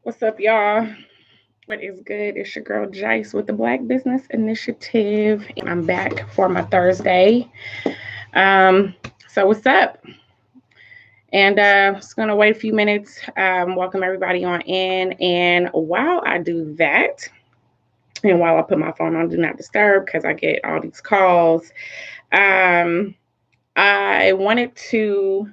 What's up, y'all? What is good? It's your girl Jice with the Black Business Initiative. I'm back for my Thursday. So what's up? And just gonna wait a few minutes. Welcome everybody on in. And while I do that, and while I put my phone on Do Not Disturb because I get all these calls, I wanted to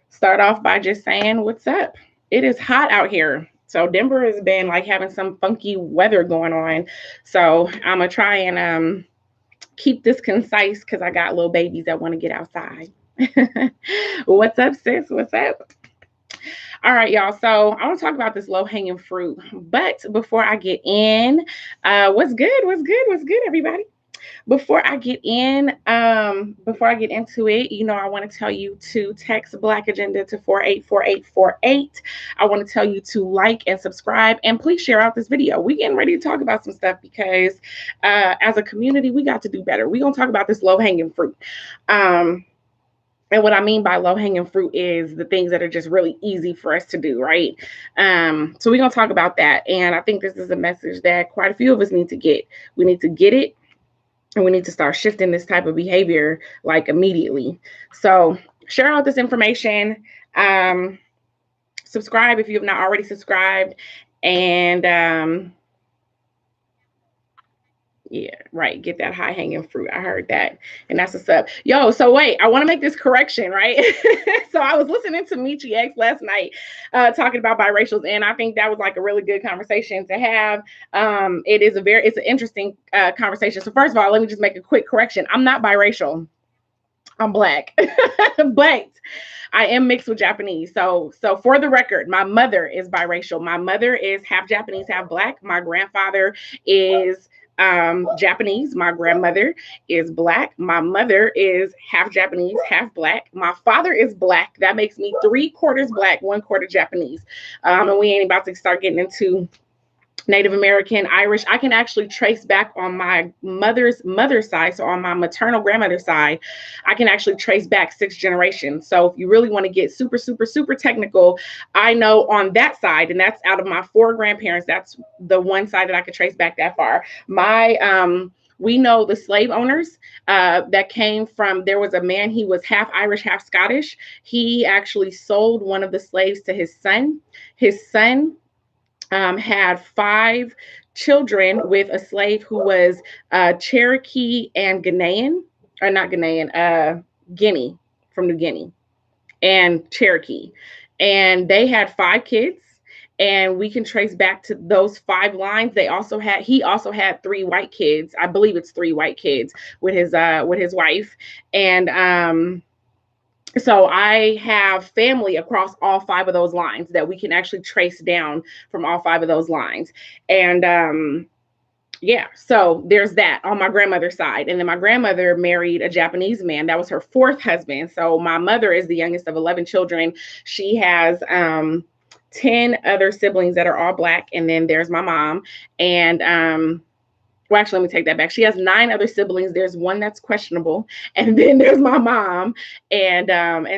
start off by just saying what's up. It is hot out here. So Denver has been like having some funky weather going on. So I'm gonna try and keep this concise because I got little babies that want to get outside. What's up, sis? What's up? All right, y'all. So I want to talk about this low hanging fruit. But before I get in, what's good? What's good? What's good, everybody? Before I get into it, I want to tell you to text BlackAgenda to 484848. I want to tell you to like and subscribe, and please share out this video. We getting ready to talk about some stuff because as a community, we got to do better. We're gonna talk about this low hanging fruit. And what I mean by low hanging fruit is the things that are just really easy for us to do, right? So we're gonna talk about that, and I think this is a message that quite a few of us need to get. We need to get it. And we need to start shifting this type of behavior like immediately. So share out this information. Subscribe if you have not already subscribed. And yeah, right. Get that high hanging fruit. I heard that. And that's what's up. Yo, so wait, I want to make this correction, right? So I was listening to Michi X last night talking about biracials, and I think that was like a really good conversation to have. It's an interesting conversation. So first of all, let me just make a quick correction. I'm not biracial. I'm Black. But I am mixed with Japanese. So for the record, my mother is biracial. My mother is half Japanese, half Black. My grandfather is Japanese. My grandmother is Black. My mother is half Japanese, half Black. My father is Black. That makes me 3/4 Black, 1/4 Japanese. And we ain't about to start getting into Native American, Irish. I can actually trace back on my mother's side. So on my maternal grandmother's side, I can actually trace back 6 generations. So if you really want to get super, super, super technical, I know on that side, and that's out of my 4 grandparents, that's the one side that I could trace back that far. We know the slave owners that came from, there was a man, he was half Irish, half Scottish. He actually sold one of the slaves to his son. His son had 5 children with a slave who was Cherokee and Ghanaian, or not Ghanaian, Guinea, from New Guinea, and Cherokee. And they had 5 kids. And we can trace back to those 5 lines. He also had 3 white kids. I believe it's 3 white kids with his wife. And so I have family across all 5 of those lines that we can actually trace down from all 5 of those lines. And yeah, so there's that on my grandmother's side. And then my grandmother married a Japanese man. That was her 4th husband. So my mother is the youngest of 11 children. She has 10 other siblings that are all Black. And then there's my mom. And well, actually, let me take that back. She has 9 other siblings. There's one that's questionable, and then there's my mom. And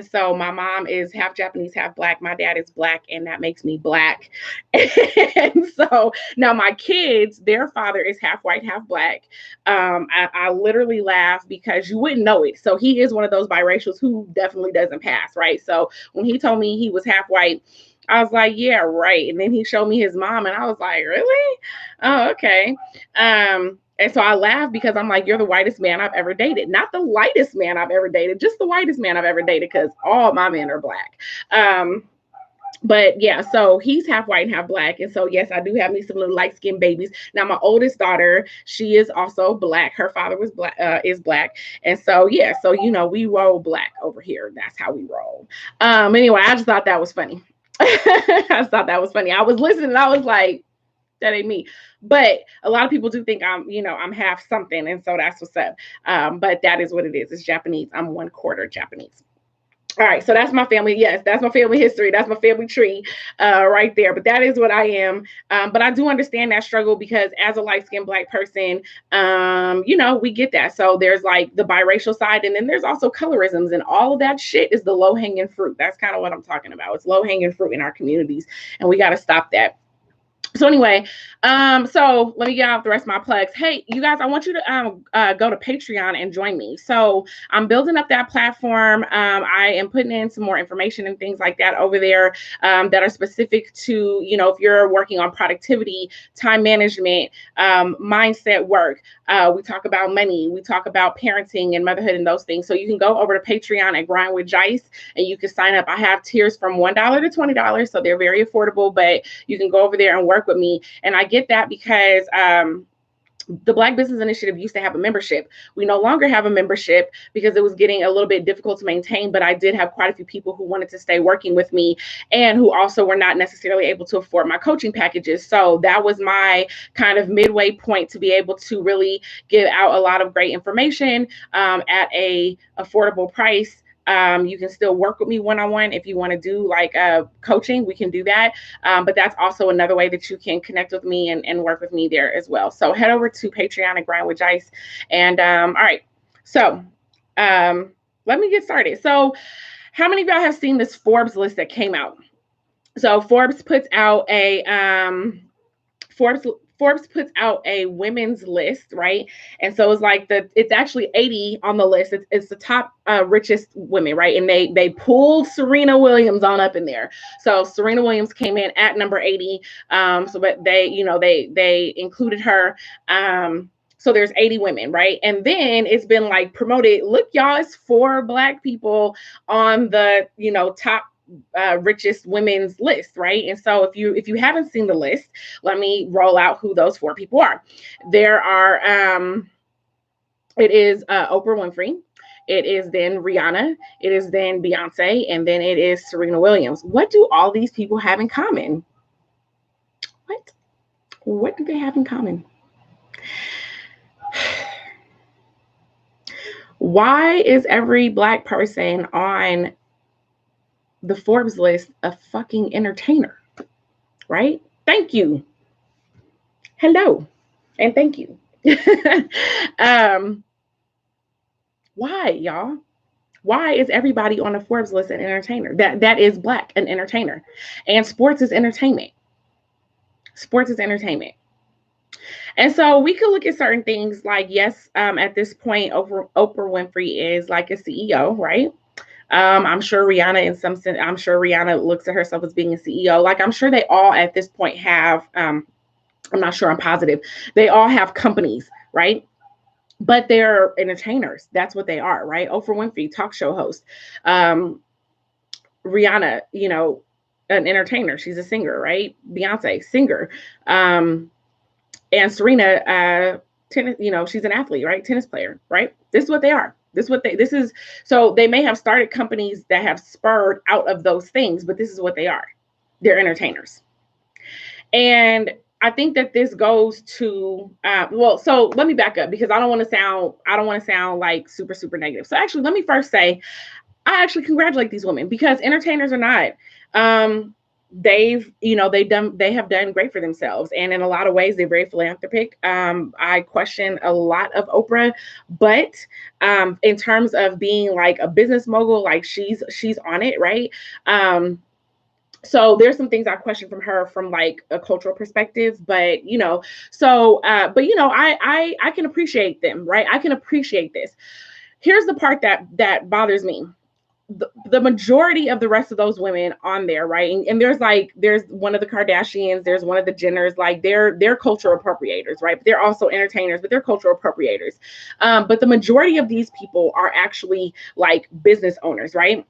so my mom is half Japanese, half Black. My dad is Black, and that makes me Black. And so now my kids, their father is half white, half Black. I literally laugh because you wouldn't know it. So he is one of those biracials who definitely doesn't pass, right? So when he told me he was half white, I was like, yeah, right. And then he showed me his mom, and I was like, really? Oh, okay. And so I laughed because I'm like, you're the whitest man I've ever dated. Not the lightest man I've ever dated, just the whitest man I've ever dated, because all my men are Black. But yeah, so he's half white and half Black. And so, yes, I do have me some little light-skinned babies. Now, my oldest daughter, she is also Black. Her father was Black, is Black. And so, yeah, so, we roll Black over here. That's how we roll. Anyway, I just thought that was funny. I just thought that was funny. I was listening and I was like, that ain't me. But a lot of people do think I'm half something. And so that's what's up. But that is what it is. It's Japanese. I'm 1/4 Japanese. All right, so that's my family. Yes, that's my family history. That's my family tree right there. But that is what I am. But I do understand that struggle because as a light-skinned Black person, we get that. So there's like the biracial side, and then there's also colorisms, and all of that shit is the low-hanging fruit. That's kind of what I'm talking about. It's low-hanging fruit in our communities, and we got to stop that. So anyway, so let me get out the rest of my plugs. Hey, you guys, I want you to go to Patreon and join me. So I'm building up that platform. I am putting in some more information and things like that over there that are specific to, you know, if you're working on productivity, time management, mindset work. We talk about money. We talk about parenting and motherhood and those things. So you can go over to Patreon and Grind with Jice, and you can sign up. I have tiers from $1 to $20, so they're very affordable, but you can go over there and work with me. And I get that because the Black Business Initiative used to have a membership. We no longer have a membership because it was getting a little bit difficult to maintain, but I did have quite a few people who wanted to stay working with me and who also were not necessarily able to afford my coaching packages. So that was my kind of midway point to be able to really give out a lot of great information at a affordable price. You can still work with me one-on-one. If you want to do like coaching, we can do that. But that's also another way that you can connect with me and work with me there as well. So head over to Patreon and Grind with Jice. And all right, so let me get started. So how many of y'all have seen this Forbes list that came out? So Forbes puts out a Forbes puts out a women's list, right? And so it's like it's actually 80 on the list. It's the top richest women, right? And they pulled Serena Williams on up in there. So Serena Williams came in at number 80. But they included her. So there's 80 women, right? And then it's been like promoted. Look, y'all, it's 4 Black people on the top richest women's list, right? And so if you haven't seen the list, let me roll out who those 4 people are. There are it is Oprah Winfrey, it is then Rihanna, it is then Beyonce, and then it is Serena Williams. What do all these people have in common? What do they have in common? Why is every Black person on the Forbes list a fucking entertainer, right? Thank you. Hello, and thank you. Why, y'all? Why is everybody on the Forbes list an entertainer? That is Black, an entertainer. And sports is entertainment. Sports is entertainment. And so we could look at certain things like, yes, at this point, Oprah Winfrey is like a CEO, right? I'm sure Rihanna, in some sense, I'm sure Rihanna looks at herself as being a CEO. Like, I'm sure they all at this point have, I'm not sure, I'm positive, they all have companies, right? But they're entertainers. That's what they are, right? Oprah Winfrey, talk show host. Rihanna, an entertainer. She's a singer, right? Beyonce, singer. And Serena, tennis, she's an athlete, right? Tennis player, right? This is what they are. So they may have started companies that have spurred out of those things, but this is what they are. They're entertainers. And I think that this goes to, so let me back up because I don't want to sound like super, super negative. So actually, let me first say, I actually congratulate these women because entertainers are not, they have done great for themselves. And in a lot of ways, they're very philanthropic. I question a lot of Oprah, but in terms of being like a business mogul, like she's on it, right? So there's some things I question from her from like a cultural perspective, but I can appreciate them, right? I can appreciate this. Here's the part that bothers me. The majority of the rest of those women on there, right? And there's one of the Kardashians, there's one of the Jenners, like they're cultural appropriators, right? But they're also entertainers, but they're cultural appropriators. But the majority of these people are actually like business owners, right?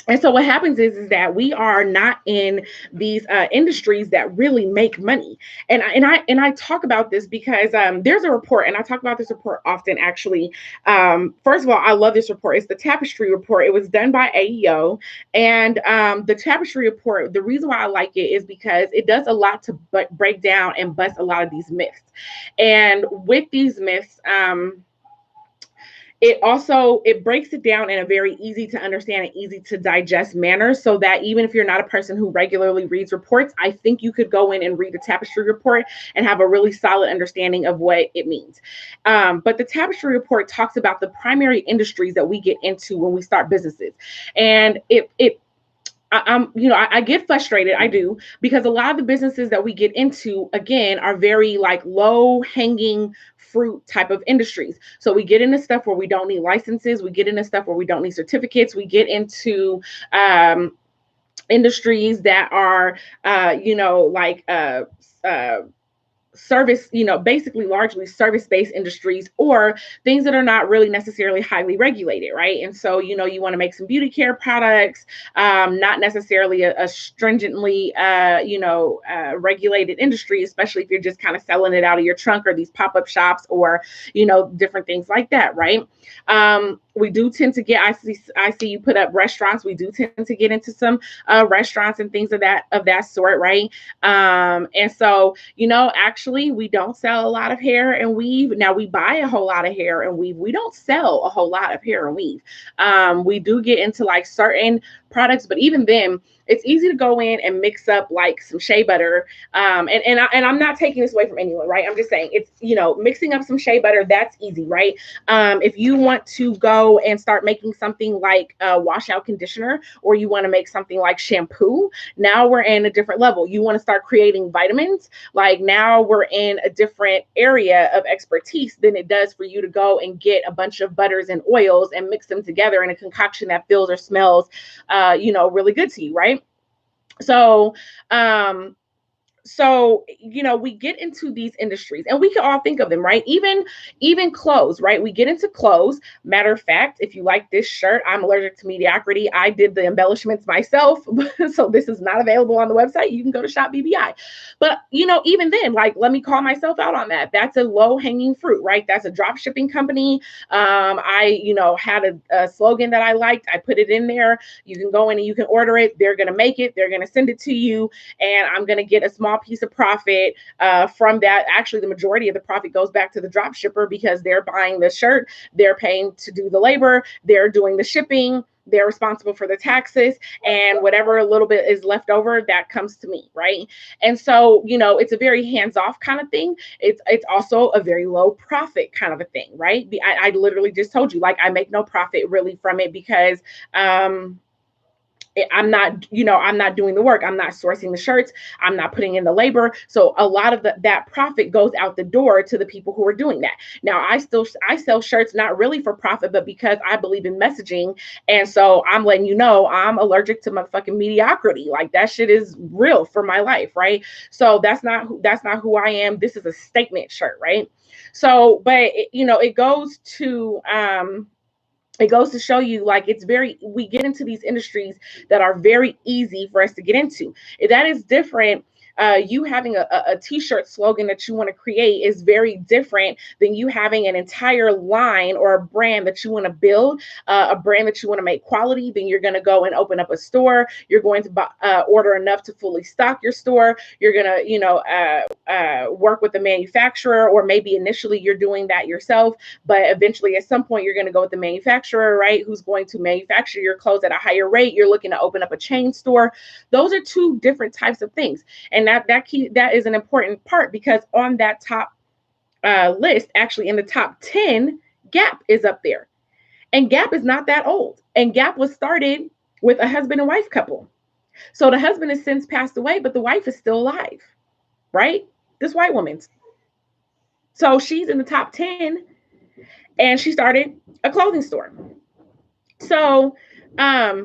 And so what happens is that we are not in these industries that really make money. And I talk about this because there's a report, and I talk about this report often, actually. First of all, I love this report. It's the Tapestry report. It was done by AEO. And the Tapestry report, the reason why I like it is because it does a lot to break down and bust a lot of these myths. And with these myths, it breaks it down in a very easy to understand and easy to digest manner, so that even if you're not a person who regularly reads reports, I think you could go in and read the Tapestry report and have a really solid understanding of what it means. But the Tapestry report talks about the primary industries that we get into when we start businesses. And I get frustrated. I do, because a lot of the businesses that we get into, again, are very like low hanging fruit type of industries. So we get into stuff where we don't need licenses. We get into stuff where we don't need certificates. We get into industries that are, like service, basically largely service-based industries, or things that are not really necessarily highly regulated, right? And so, you want to make some beauty care products, not necessarily a stringently, regulated industry, especially if you're just kind of selling it out of your trunk, or these pop-up shops, or, different things like that, right? We do tend to get, I see you put up restaurants. We do tend to get into some restaurants and things of that sort, right? And so, actually, we don't sell a lot of hair and weave. Now, we buy a whole lot of hair and weave. We don't sell a whole lot of hair and weave. We do get into like certain products, but even then, it's easy to go in and mix up like some shea butter. And I'm not taking this away from anyone, right? I'm just saying it's, mixing up some shea butter, that's easy, right? If you want to go and start making something like a washout conditioner, or you want to make something like shampoo, now we're in a different level. You want to start creating vitamins, like now we're in a different area of expertise than it does for you to go and get a bunch of butters and oils and mix them together in a concoction that feels or smells, really good to you, right? So, we get into these industries, and we can all think of them, right? Even clothes, right? We get into clothes. Matter of fact, if you like this shirt, I'm allergic to mediocrity. I did the embellishments myself, so this is not available on the website. You can go to Shop BBI. But even then, like, let me call myself out on that. That's a low hanging fruit, right? That's a drop shipping company. I had a slogan that I liked. I put it in there. You can go in and you can order it. They're gonna make it. They're gonna send it to you, and I'm gonna get a small piece of profit from that. Actually, the majority of the profit goes back to the drop shipper, because they're buying the shirt, they're paying to do the labor, they're doing the shipping, they're responsible for the taxes, and whatever a little bit is left over, that comes to me, right? And so, it's a very hands-off kind of thing. It's also a very low profit kind of a thing, right? I literally just told you, like, I make no profit really from it, because I'm not doing the work. I'm not sourcing the shirts. I'm not putting in the labor. So a lot of that profit goes out the door to the people who are doing that. Now, I sell shirts, not really for profit, but because I believe in messaging. And so I'm letting you know I'm allergic to motherfucking mediocrity. Like, that shit is real for my life, right? So that's not who I am. This is a statement shirt, right? So, but it goes to show you, like, we get into these industries that are very easy for us to get into. That is different. You having a t-shirt slogan that you want to create is very different than you having an entire line or a brand that you want to build, a brand that you want to make quality. Then you're going to go and open up a store. You're going to order enough to fully stock your store. You're going to, work with the manufacturer, or maybe initially you're doing that yourself, but eventually at some point you're going to go with the manufacturer, right? Who's going to manufacture your clothes at a higher rate. You're looking to open up a chain store. Those are two different types of things. And that is an important part, because on that top list, actually in the top 10, Gap is up there. And Gap is not that old. And Gap was started with a husband and wife couple. So the husband has since passed away, but the wife is still alive, right? This white woman. So she's in the top 10, and she started a clothing store. So, I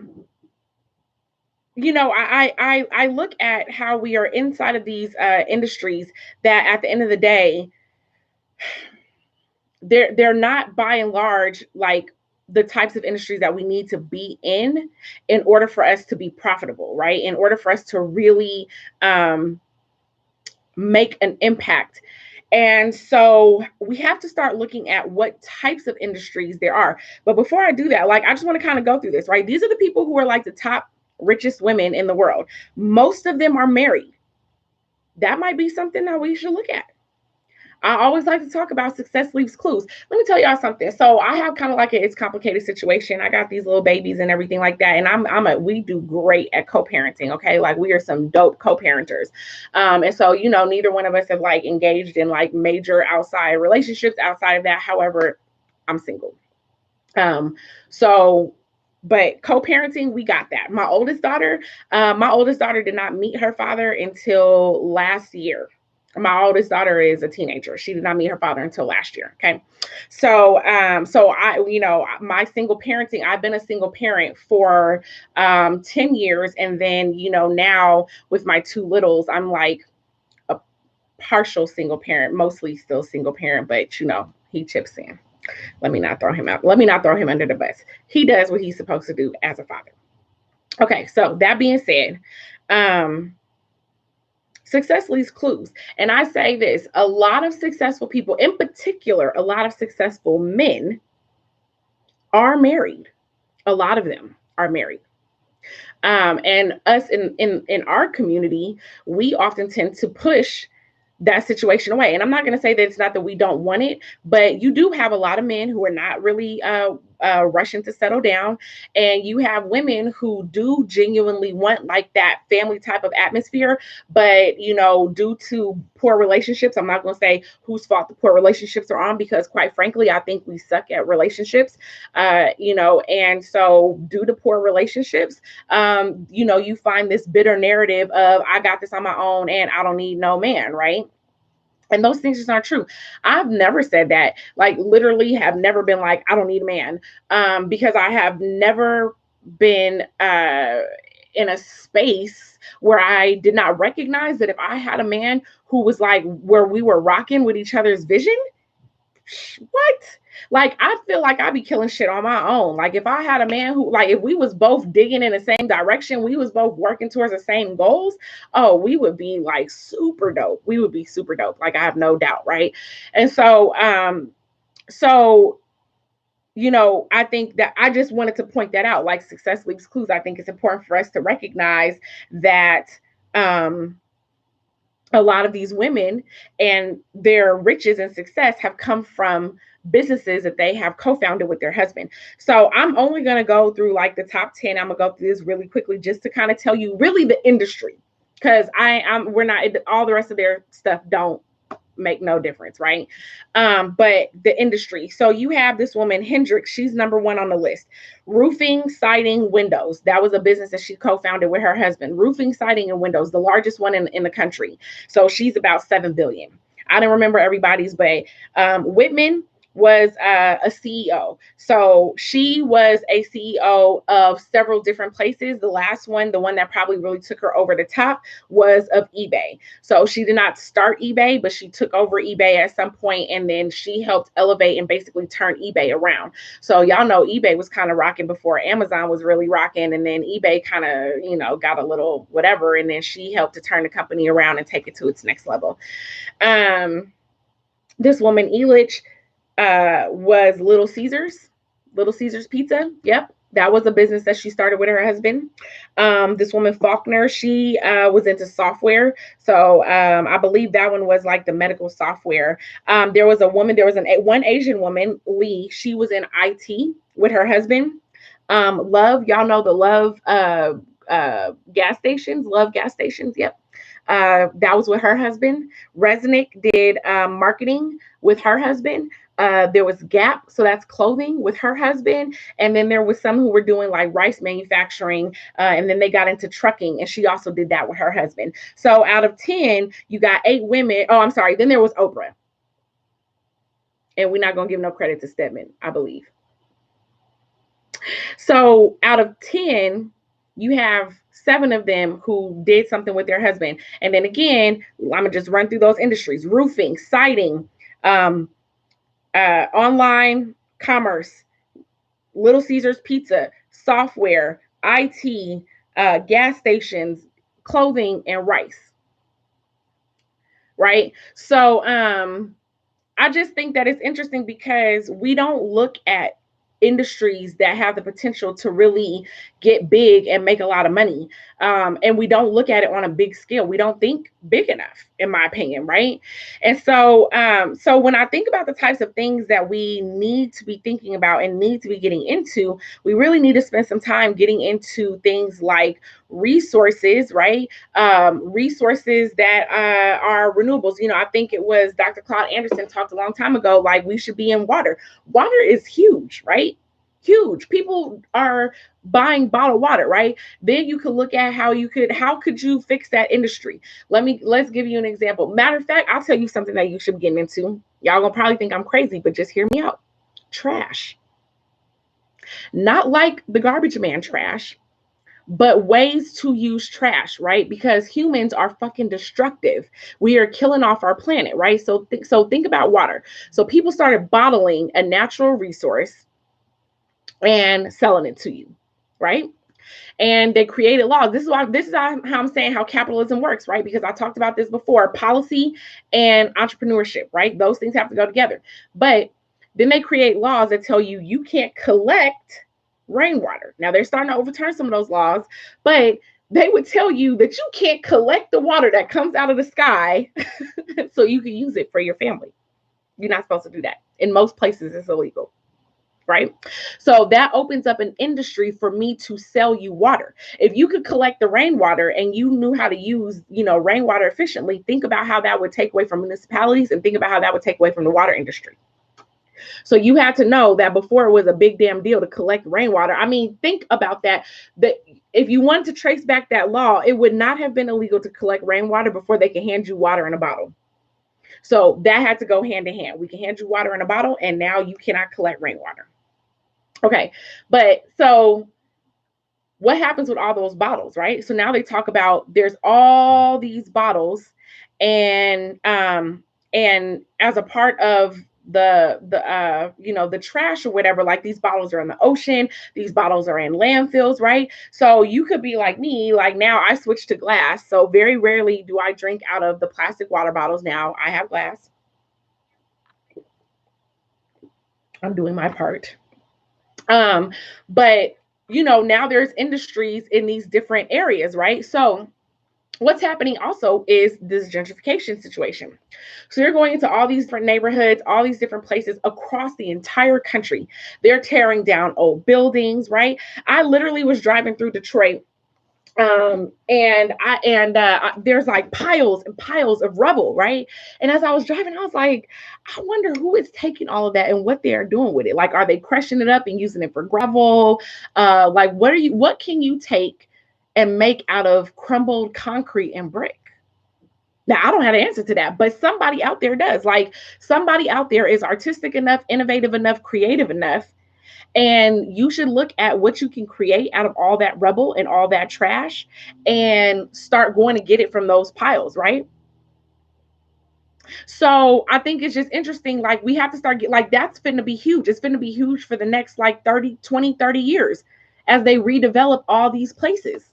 look at how we are inside of these industries that at the end of the day, they're not by and large like the types of industries that we need to be in order for us to be profitable, right? In order for us to really make an impact. And so we have to start looking at what types of industries there are. But before I do that, like, I just want to kind of go through this, right? These are the people who are like the top richest women in the world. Most of them are married. That might be something that we should look at. I always like to talk about success leaves clues. Let me tell y'all something. So I have kind of like it's complicated situation. I got these little babies and everything like that. And we do great at co-parenting. Okay. Like, we are some dope co-parenters. And so, neither one of us have like engaged in like major outside relationships outside of that. However, I'm single. So But co-parenting, we got that. My oldest daughter did not meet her father until last year. My oldest daughter is a teenager. She did not meet her father until last year. Okay. So I, my single parenting, I've been a single parent for 10 years. And then, now with my two littles, I'm like a partial single parent, mostly still single parent, but he chips in. Let me not throw him out. Let me not throw him under the bus. He does what he's supposed to do as a father. Okay, so that being said, success leaves clues. And I say this, a lot of successful people, in particular, a lot of successful men are married. A lot of them are married. And us in our community, we often tend to push that situation away. And I'm not going to say that it's not that we don't want it, but you do have a lot of men who are not really rushing to settle down. And you have women who do genuinely want like that family type of atmosphere. But, due to poor relationships, I'm not going to say whose fault the poor relationships are on, because quite frankly, I think we suck at relationships, and so due to poor relationships, you find this bitter narrative of I got this on my own and I don't need no man, right? And those things just aren't true. I've never said that, like literally have never been like, I don't need a man, because I have never been in a space where I did not recognize that if I had a man who was like where we were rocking with each other's vision, what? Like, I feel like I'd be killing shit on my own. Like, if I had a man who, like, if we was both digging in the same direction, we was both working towards the same goals, oh, we would be like super dope. We would be super dope. Like, I have no doubt, right? And so, I think that I just wanted to point that out. Like, success leaves clues. I think it's important for us to recognize that a lot of these women and their riches and success have come from businesses that they have co-founded with their husband. So I'm only going to go through like the top 10. I'm going to go through this really quickly just to kind of tell you really the industry, because we're not, all the rest of their stuff don't make no difference, right? But the industry. So you have this woman, Hendrix, she's number one on the list. Roofing, siding, windows. That was a business that she co-founded with her husband. Roofing, siding, and windows, the largest one in the country. So she's about 7 billion. I don't remember everybody's, but Whitman was a CEO. So she was a CEO of several different places. The last one, the one that probably really took her over the top, was of eBay. So she did not start eBay, but she took over eBay at some point, and then she helped elevate and basically turn eBay around. So y'all know eBay was kind of rocking before Amazon was really rocking, and then eBay kind of, got a little whatever, and then she helped to turn the company around and take it to its next level. This woman, Elitch, was Little Caesars Pizza. Yep. That was a business that she started with her husband. This woman, Faulkner, she was into software. So I believe that one was like the medical software. There was one Asian woman, Lee. She was in IT with her husband. Love, y'all know the Love gas stations. Love gas stations. Yep. That was with her husband. Resnick did marketing with her husband. There was Gap, so that's clothing, with her husband. And then there was some who were doing like rice manufacturing, and then they got into trucking, and she also did that with her husband. So out of 10, you got 8 women. Oh, I'm sorry. Then there was Oprah. And we're not going to give no credit to Stedman, I believe. So out of 10, you have 7 of them who did something with their husband. And then again, I'm going to just run through those industries: roofing, siding, online commerce, Little Caesars Pizza, software, IT, gas stations, clothing, and rice. Right? So I just think that it's interesting because we don't look at industries that have the potential to really get big and make a lot of money. And we don't look at it on a big scale. We don't think big enough, in my opinion, right? And so when I think about the types of things that we need to be thinking about and need to be getting into, we really need to spend some time getting into things like resources, right? Resources that are renewables. I think it was Dr. Claude Anderson talked a long time ago, like we should be in water. Water is huge, right? Huge. People are buying bottled water, right? Then you could look at how could you fix that industry? Let's give you an example. Matter of fact, I'll tell you something that you should be getting into. Y'all gonna probably think I'm crazy, but just hear me out. Trash. Not like the garbage man trash, but ways to use trash, right? Because humans are fucking destructive. We are killing off our planet, right? So think about water. So people started bottling a natural resource and selling it to you, right? And they created laws. This is how I'm saying how capitalism works, right? Because I talked about this before, policy and entrepreneurship, right? Those things have to go together. But then they create laws that tell you you can't collect rainwater. Now they're starting to overturn some of those laws, but they would tell you that you can't collect the water that comes out of the sky so you can use it for your family. You're not supposed to do that. In most places, it's illegal. Right? So that opens up an industry for me to sell you water. If you could collect the rainwater and you knew how to use, rainwater efficiently, think about how that would take away from municipalities and think about how that would take away from the water industry. So you had to know that before it was a big damn deal to collect rainwater. I mean, think about that. That if you wanted to trace back that law, it would not have been illegal to collect rainwater before they could hand you water in a bottle. So that had to go hand in hand. We can hand you water in a bottle, and now you cannot collect rainwater. Okay, but so what happens with all those bottles, right? So now they talk about there's all these bottles, and as a part of the trash or whatever, like these bottles are in the ocean, these bottles are in landfills, right? So you could be like me, like now I switched to glass. So very rarely do I drink out of the plastic water bottles. Now I have glass. I'm doing my part. But now there's industries in these different areas, right? So what's happening also is this gentrification situation. So you're going into all these different neighborhoods, all these different places across the entire country. They're tearing down old buildings, right? I literally was driving through Detroit. There's like piles and piles of rubble, right? And as I was driving, I was like, I wonder who is taking all of that and what they are doing with it. Like, are they crushing it up and using it for gravel? Like, what can you take and make out of crumbled concrete and brick? Now, I don't have an answer to that, but somebody out there does. Like, somebody out there is artistic enough, innovative enough, creative enough. And you should look at what you can create out of all that rubble and all that trash and start going to get it from those piles, right? So I think it's just interesting. Like, we have to start like, that's finna be huge. It's finna be huge for the next like 20, 30 years as they redevelop all these places.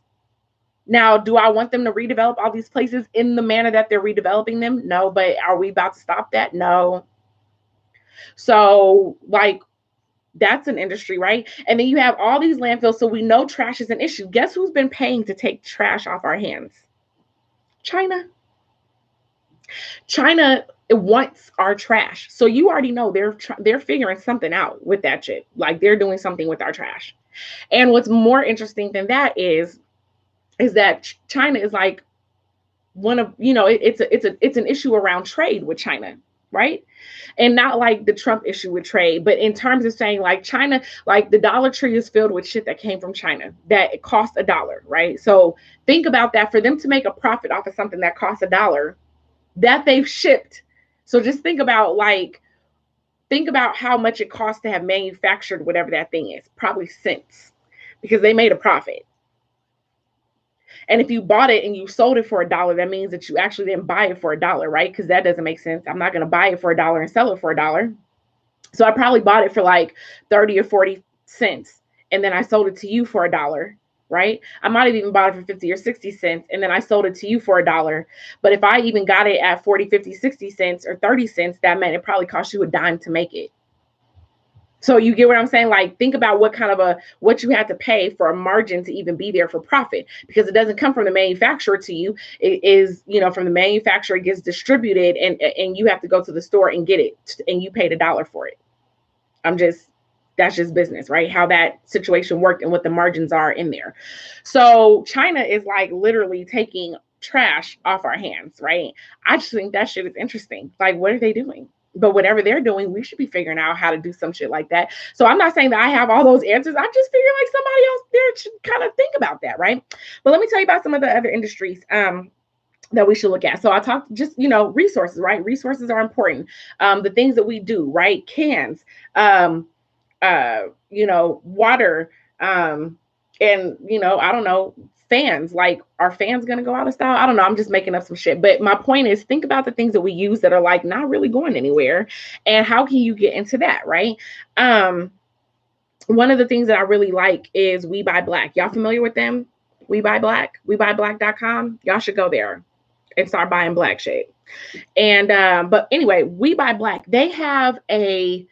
Now, do I want them to redevelop all these places in the manner that they're redeveloping them? No, but are we about to stop that? No. So like, that's an industry, right? And then you have all these landfills. So we know trash is an issue. Guess who's been paying to take trash off our hands? China. China wants our trash. So you already know they're figuring something out with that shit. Like, they're doing something with our trash. And what's more interesting than that is that China is like one of, it's an issue around trade with China, right? And not like the Trump issue with trade, but in terms of saying like China, like the Dollar Tree is filled with shit that came from China that it cost $1, right? So think about that. For them to make a profit off of something that costs $1 that they've shipped. So just think about how much it costs to have manufactured whatever that thing is, probably cents, because they made a profit. And if you bought it and you sold it for $1, that means that you actually didn't buy it for $1, right? Because that doesn't make sense. I'm not going to buy it for $1 and sell it for $1. So I probably bought it for like 30 or 40 cents. And then I sold it to you for $1, right? I might have even bought it for 50 or 60 cents. And then I sold it to you for $1. But if I even got it at 40, 50, 60 cents or 30 cents, that meant it probably cost you $0.10 to make it. So you get what I'm saying? Like, think about what you have to pay for a margin to even be there for profit, because it doesn't come from the manufacturer to you. It is, from the manufacturer, it gets distributed and you have to go to the store and get it, and you paid $1 for it. That's just business, right? How that situation worked and what the margins are in there. So China is like literally taking trash off our hands, right? I just think that shit is interesting. Like, what are they doing? But whatever they're doing, we should be figuring out how to do some shit like that. So I'm not saying that I have all those answers. I just figure like somebody else there should kind of think about that, right? But let me tell you about some of the other industries that we should look at. So I talked just, resources, right? Resources are important. The things that we do, right? Cans, water, and I don't know, fans. Like, are fans going to go out of style? I don't know. I'm just making up some shit. But my point is, think about the things that we use that are like not really going anywhere, and how can you get into that, right? One of the things that I really like is We Buy Black. Y'all familiar with them? We Buy Black, WeBuyBlack.com. Y'all should go there and start buying black shit. And but anyway, We Buy Black, they have a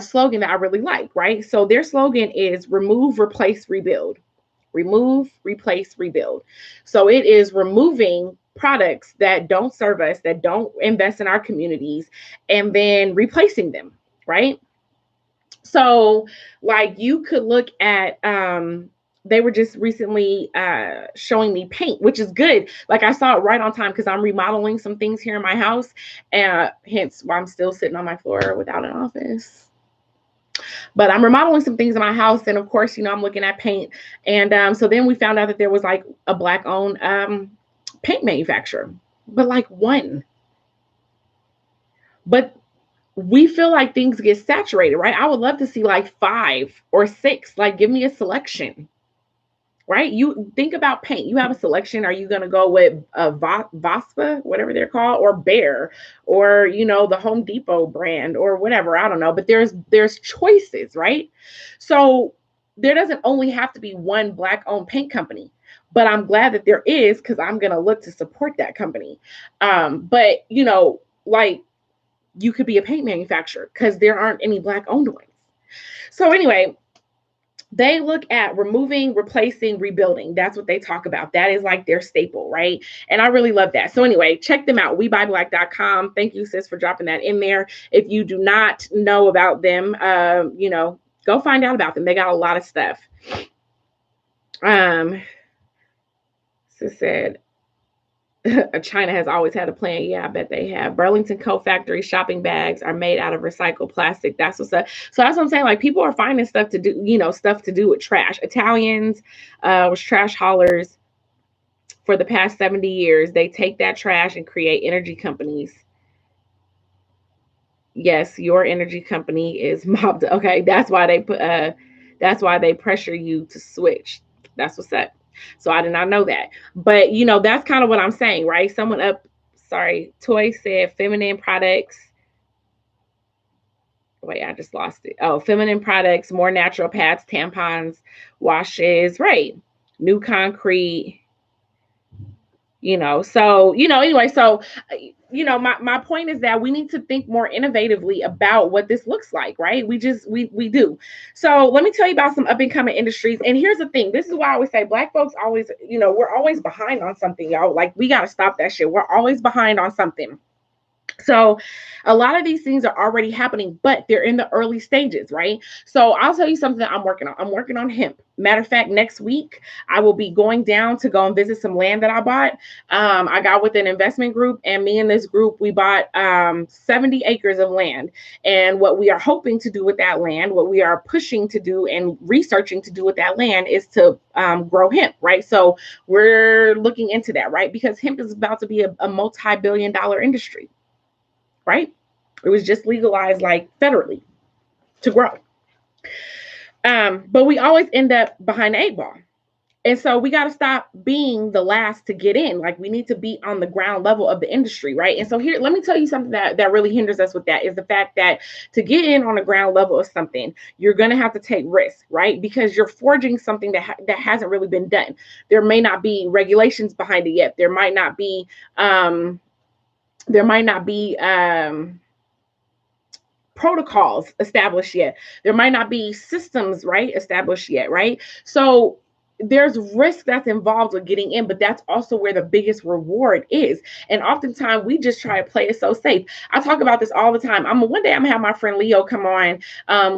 slogan that I really like, right? So their slogan is remove, replace, rebuild. Remove, replace, rebuild. So it is removing products that don't serve us, that don't invest in our communities, and then replacing them, right? So like you could look at they were just recently showing me paint, which is good. Like I saw it right on time because I'm remodeling some things here in my house, and hence why I'm still sitting on my floor without an office. But I'm remodeling some things in my house, and of course, I'm looking at paint. And so then we found out that there was like a Black-owned paint manufacturer, but like one. But we feel like things get saturated, right? I would love to see like 5 or 6. Like, give me a selection, right? You think about paint. You have a selection. Are you going to go with a Vospa, whatever they're called, or Behr, or the Home Depot brand, or whatever? I don't know. But there's choices, right? So there doesn't only have to be one Black-owned paint company. But I'm glad that there is, because I'm going to look to support that company. But like, you could be a paint manufacturer because there aren't any Black-owned ones. So anyway, they look at removing, replacing, rebuilding. That's what they talk about. That is like their staple, right? And I really love that. So anyway, check them out, WeBuyBlack.com. Thank you, sis, for dropping that in there. If you do not know about them, go find out about them. They got a lot of stuff. Sis said, China has always had a plan. Yeah, I bet they have. Burlington Coat Factory shopping bags are made out of recycled plastic. That's what's up. So that's what I'm saying. Like, people are finding stuff to do, stuff to do with trash. Italians was trash haulers for the past 70 years. They take that trash and create energy companies. Yes, your energy company is mobbed. Okay, that's why they pressure you to switch. That's what's up. So I did not know that. But, that's kind of what I'm saying, right? Toy said feminine products. Wait, I just lost it. Oh, feminine products, more natural pads, tampons, washes, right? New concrete. So, anyway, so, my point is that we need to think more innovatively about what this looks like, right? We do. So let me tell you about some up and coming industries. And here's the thing. This is why I always say Black folks always, we're always behind on something, y'all. Like, we got to stop that shit. We're always behind on something. So a lot of these things are already happening, but they're in the early stages, right? So I'll tell you something that I'm working on. I'm working on hemp. Matter of fact, next week, I will be going down to go and visit some land that I bought. I got with an investment group, and me and this group, we bought 70 acres of land. And what we are hoping to do with that land, what we are pushing to do and researching to do with that land is to grow hemp, right? So we're looking into that, right? Because hemp is about to be a multi-billion-dollar industry. Right? It was just legalized like federally to grow. But we always end up behind the 8 ball. And so we got to stop being the last to get in. Like, we need to be on the ground level of the industry, right? And so here, let me tell you something that really hinders us with that is the fact that to get in on the ground level of something, you're going to have to take risks, right? Because you're forging something that hasn't really been done. There may not be regulations behind it yet. There might not be protocols established yet. There might not be systems, right, established yet, right? So there's risk that's involved with getting in, but that's also where the biggest reward is. And oftentimes we just try to play it so safe. I talk about this all the time. One day I'm gonna have my friend Leo come on.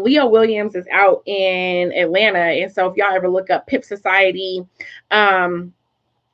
Leo Williams is out in Atlanta. And so if y'all ever look up Pip Society,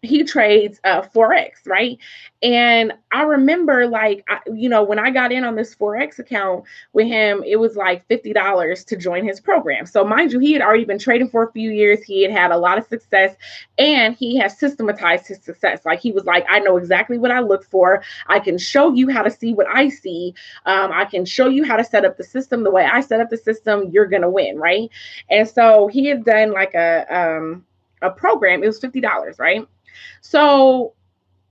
he trades Forex, right? And I remember when I got in on this Forex account with him, it was like $50 to join his program. So mind you, he had already been trading for a few years. He had had a lot of success, and he has systematized his success. Like, he was like, I know exactly what I look for. I can show you how to see what I see. I can show you how to set up the system the way I set up the system. You're going to win, right? And so he had done like a program. It was $50, right? So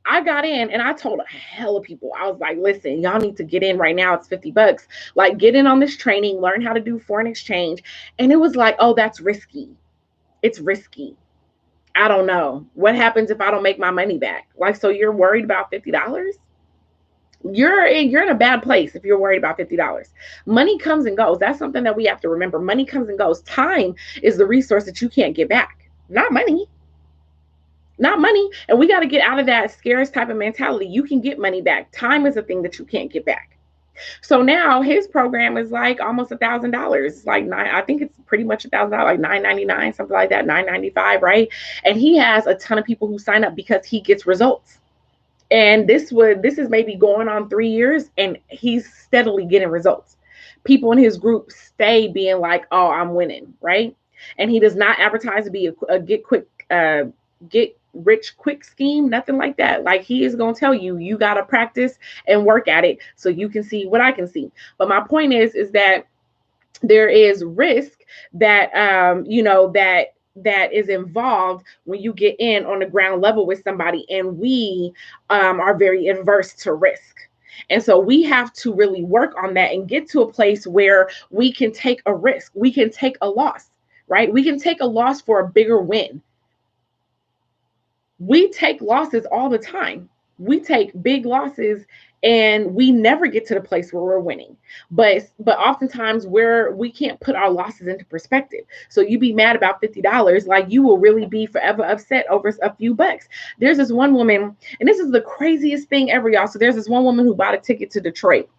I got in and I told a hell of people, I was like, listen, y'all need to get in right now. It's $50. Like, get in on this training, learn how to do foreign exchange. And it was like, oh, that's risky. It's risky. I don't know. What happens if I don't make my money back? Like, so you're worried about $50? You're in a bad place if you're worried about $50. Money comes and goes. That's something that we have to remember. Money comes and goes. Time is the resource that you can't get back, not money. Not money. And we got to get out of that scarce type of mentality. You can get money back. Time is a thing that you can't get back. So now his program is like almost $1,000. It's like I think it's pretty much $1,000, like $999, something like that, $995, right? And he has a ton of people who sign up because he gets results. And this is maybe going on 3 years, and he's steadily getting results. People in his group stay being like, oh, I'm winning, right? And he does not advertise to be a get rich quick scheme, nothing like that. Like, he is going to tell you, you got to practice and work at it so you can see what I can see. But my point is that there is risk that that is involved when you get in on the ground level with somebody, and we are very adverse to risk. And so we have to really work on that and get to a place where we can take a risk. We can take a loss, right? We can take a loss for a bigger win. We take losses all the time. We take big losses and we never get to the place where we're winning. But oftentimes we can't put our losses into perspective. So you be mad about $50, like you will really be forever upset over a few bucks. There's this one woman, and this is the craziest thing ever, y'all. So there's this one woman who bought a ticket to Detroit.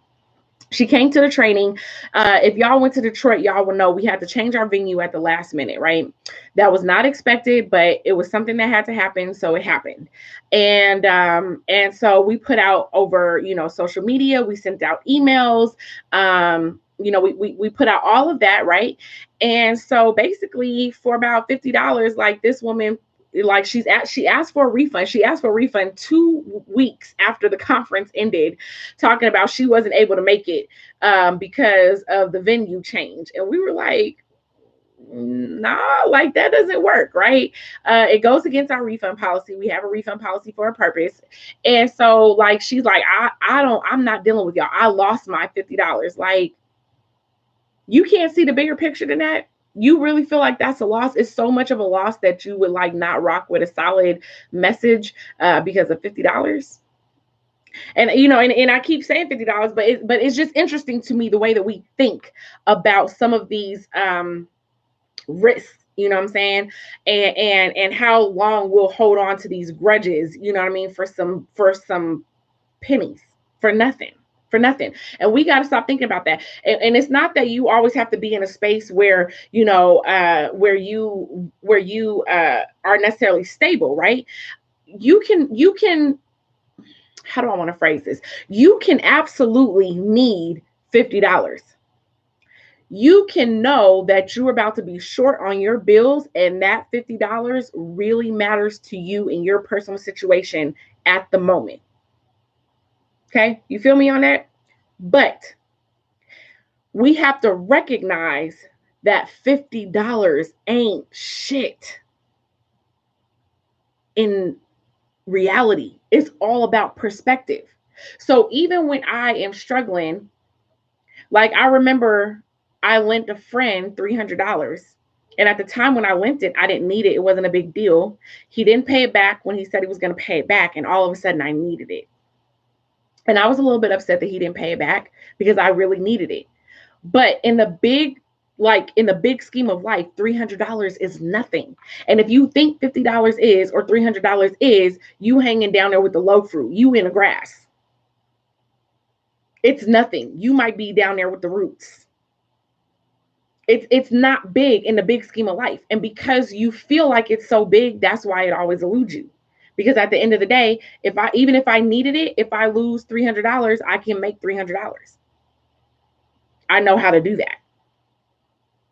She came to the training. If y'all went to Detroit, y'all will know we had to change our venue at the last minute, right? That was not expected, but it was something that had to happen, so it happened. And so we put out over, social media. We sent out emails. We put out all of that, right? And so basically, for about $50, like, this woman, like, she asked for a refund. She asked for a refund 2 weeks after the conference ended, talking about she wasn't able to make it because of the venue change. And we were like, nah, like, that doesn't work, right? It goes against our refund policy. We have a refund policy for a purpose. And so, like, she's like, I'm not dealing with y'all. I lost my $50. Like, you can't see the bigger picture than that. You really feel like that's a loss? It's so much of a loss that you would like not rock with a solid message because of $50. And and I keep saying $50, but it's just interesting to me the way that we think about some of these risks. You know what I'm saying? And how long we'll hold on to these grudges. You know what I mean? For some pennies, for nothing. And we got to stop thinking about that. And it's not that you always have to be in a space where you are necessarily stable, right? You can how do I want to phrase this? You can absolutely need $50. You can know that you're about to be short on your bills, and that $50 really matters to you in your personal situation at the moment. Okay, you feel me on that? But we have to recognize that $50 ain't shit in reality. It's all about perspective. So even when I am struggling, like, I remember I lent a friend $300. And at the time when I lent it, I didn't need it. It wasn't a big deal. He didn't pay it back when he said he was going to pay it back. And all of a sudden I needed it. And I was a little bit upset that he didn't pay it back because I really needed it. But in the big scheme of life, $300 is nothing. And if you think $50 is, or $300 is, you hanging down there with the low fruit, you in the grass. It's nothing. You might be down there with the roots. It's not big in the big scheme of life. And because you feel like it's so big, that's why it always eludes you. Because at the end of the day, even if I needed it, if I lose $300, I can make $300. I know how to do that.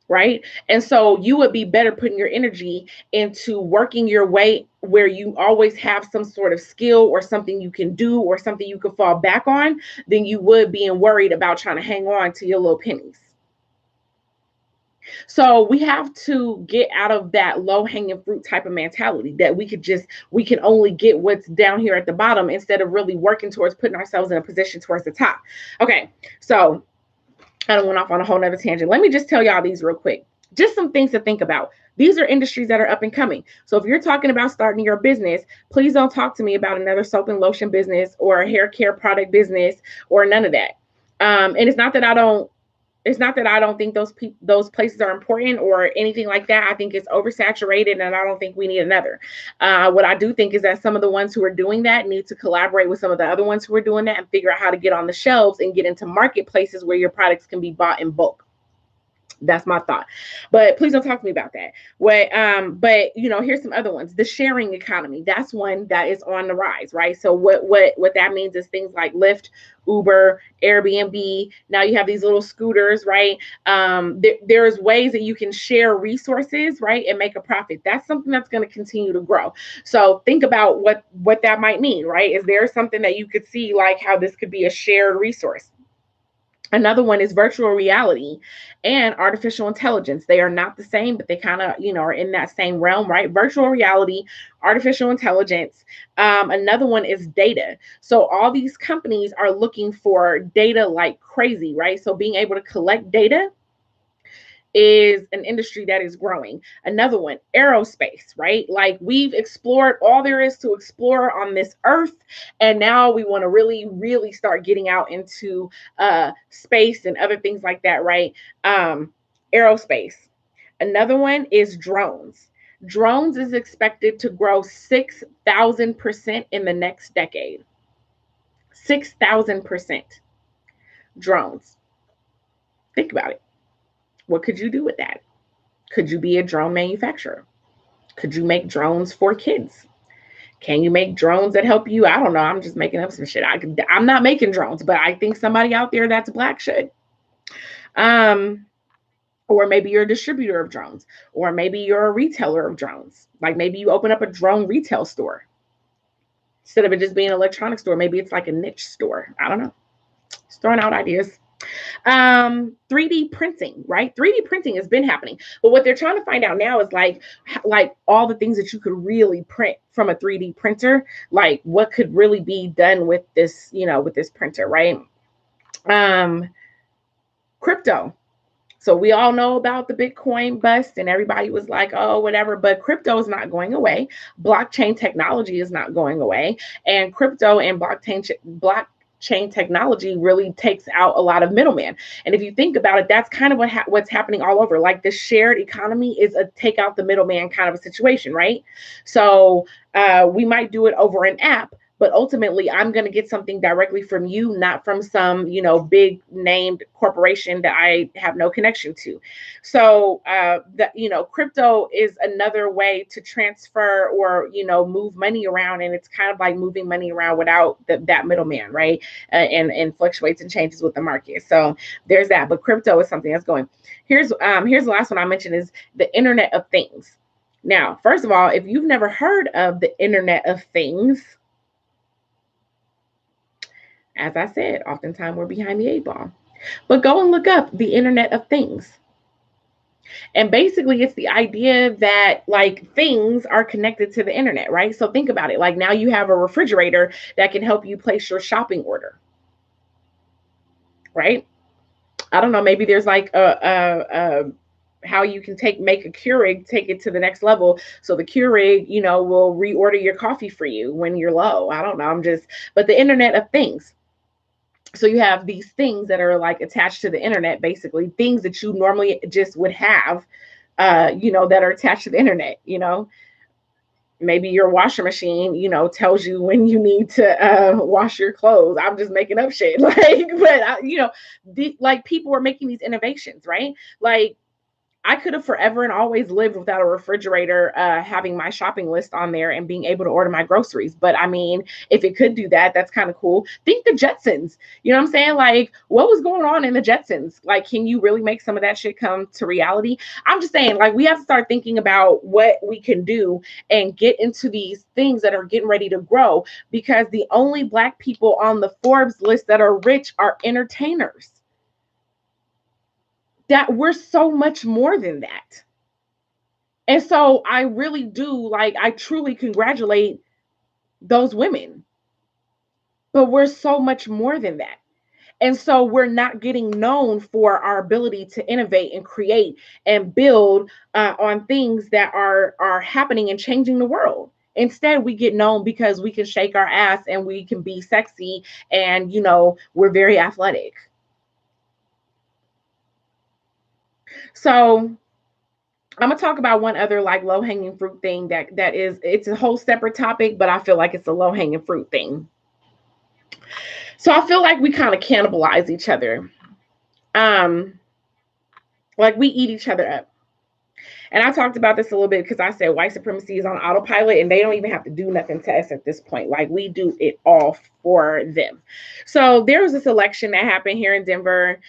Right? And so you would be better putting your energy into working your way where you always have some sort of skill or something you can do or something you can fall back on than you would being worried about trying to hang on to your little pennies. So we have to get out of that low hanging fruit type of mentality that we can only get what's down here at the bottom instead of really working towards putting ourselves in a position towards the top. Okay, so I don't went off on a whole nother tangent. Let me just tell y'all these real quick. Just some things to think about. These are industries that are up and coming. So if you're talking about starting your business, please don't talk to me about another soap and lotion business or a hair care product business or none of that. And it's not that I don't think those places are important or anything like that. I think it's oversaturated and I don't think we need another. What I do think is that some of the ones who are doing that need to collaborate with some of the other ones who are doing that and figure out how to get on the shelves and get into marketplaces where your products can be bought in bulk. That's my thought. But please don't talk to me about that. But here's some other ones. The sharing economy. That's one that is on the rise, right? So what that means is things like Lyft, Uber, Airbnb. Now you have these little scooters, right? There's ways that you can share resources, right, and make a profit. That's something that's going to continue to grow. So think about what that might mean, right? Is there something that you could see like how this could be a shared resource? Another one is virtual reality and artificial intelligence. They are not the same, but they kind of, are in that same realm, right? Virtual reality, artificial intelligence. Another one is data. So all these companies are looking for data like crazy, right? So being able to collect data is an industry that is growing. Another one, aerospace, right? Like we've explored all there is to explore on this earth. And now we want to really, really start getting out into space and other things like that, right? Aerospace. Another one is drones. Drones is expected to grow 6,000% in the next decade. 6,000%. Drones. Think about it. What could you do with that? Could you be a drone manufacturer? Could you make drones for kids? Can you make drones that help you? I don't know. I'm just making up some shit. I'm not making drones, but I think somebody out there that's Black should. Or maybe you're a distributor of drones, or maybe you're a retailer of drones. Like maybe you open up a drone retail store. Instead of it just being an electronics store, maybe it's like a niche store. I don't know. Just throwing out ideas. 3D printing, right? 3D printing has been happening, but what they're trying to find out now is like all the things that you could really print from a 3D printer, like what could really be done with this, with this printer, right? Crypto. So we all know about the Bitcoin bust and everybody was like, oh, whatever, but crypto is not going away. Blockchain technology is not going away. And crypto and blockchain technology really takes out a lot of middlemen. And if you think about it, that's kind of what's happening all over. Like the shared economy is a take out the middleman kind of a situation, right? So we might do it over an app, but ultimately I'm going to get something directly from you, not from some, big named corporation that I have no connection to. So crypto is another way to transfer or, move money around. And it's kind of like moving money around without that middleman, right? And fluctuates and changes with the market. So there's that. But crypto is something that's going. Here's the last one I mentioned is the Internet of Things. Now, first of all, if you've never heard of the Internet of Things, as I said, oftentimes we're behind the 8 ball. But go and look up the Internet of Things. And basically, it's the idea that like things are connected to the internet, right? So think about it. Like now you have a refrigerator that can help you place your shopping order, right? I don't know. Maybe there's like how you can make a Keurig, take it to the next level. So the Keurig, will reorder your coffee for you when you're low. I don't know. But the Internet of Things. So you have these things that are like attached to the internet, basically things that you normally just would have, that are attached to the internet, maybe your washer machine, tells you when you need to wash your clothes. I'm just making up shit. Like, but people are making these innovations, right? Like I could have forever and always lived without a refrigerator, having my shopping list on there and being able to order my groceries. But I mean, if it could do that, that's kind of cool. Think the Jetsons. You know what I'm saying? Like, what was going on in the Jetsons? Like, can you really make some of that shit come to reality? I'm just saying, like, we have to start thinking about what we can do and get into these things that are getting ready to grow, because the only Black people on the Forbes list that are rich are entertainers. That we're so much more than that. And so I really do, like, I truly congratulate those women, but we're so much more than that. And so we're not getting known for our ability to innovate and create and build on things that are happening and changing the world. Instead, we get known because we can shake our ass and we can be sexy and, we're very athletic. So I'm gonna talk about one other like low hanging fruit thing that is, it's a whole separate topic, but I feel like it's a low hanging fruit thing. So I feel like we kind of cannibalize each other. Um, like we eat each other up. And I talked about this a little bit because I said white supremacy is on autopilot and they don't even have to do nothing to us at this point. Like we do it all for them. So there was this election that happened here in Denver.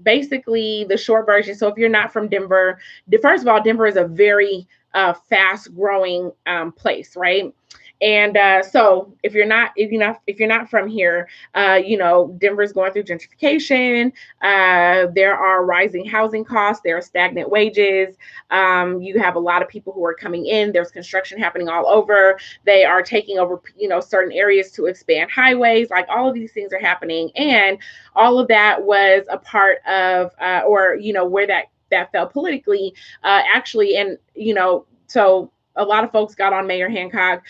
Basically, the short version. So if you're not from Denver, first of all, Denver is a very fast growing place, right? And so if you're not from here, Denver's going through gentrification. There are rising housing costs. There are stagnant wages. You have a lot of people who are coming in. There's construction happening all over. They are taking over, certain areas to expand highways. Like all of these things are happening, and all of that was a part of, where that fell politically, actually, and so a lot of folks got on Mayor Hancock,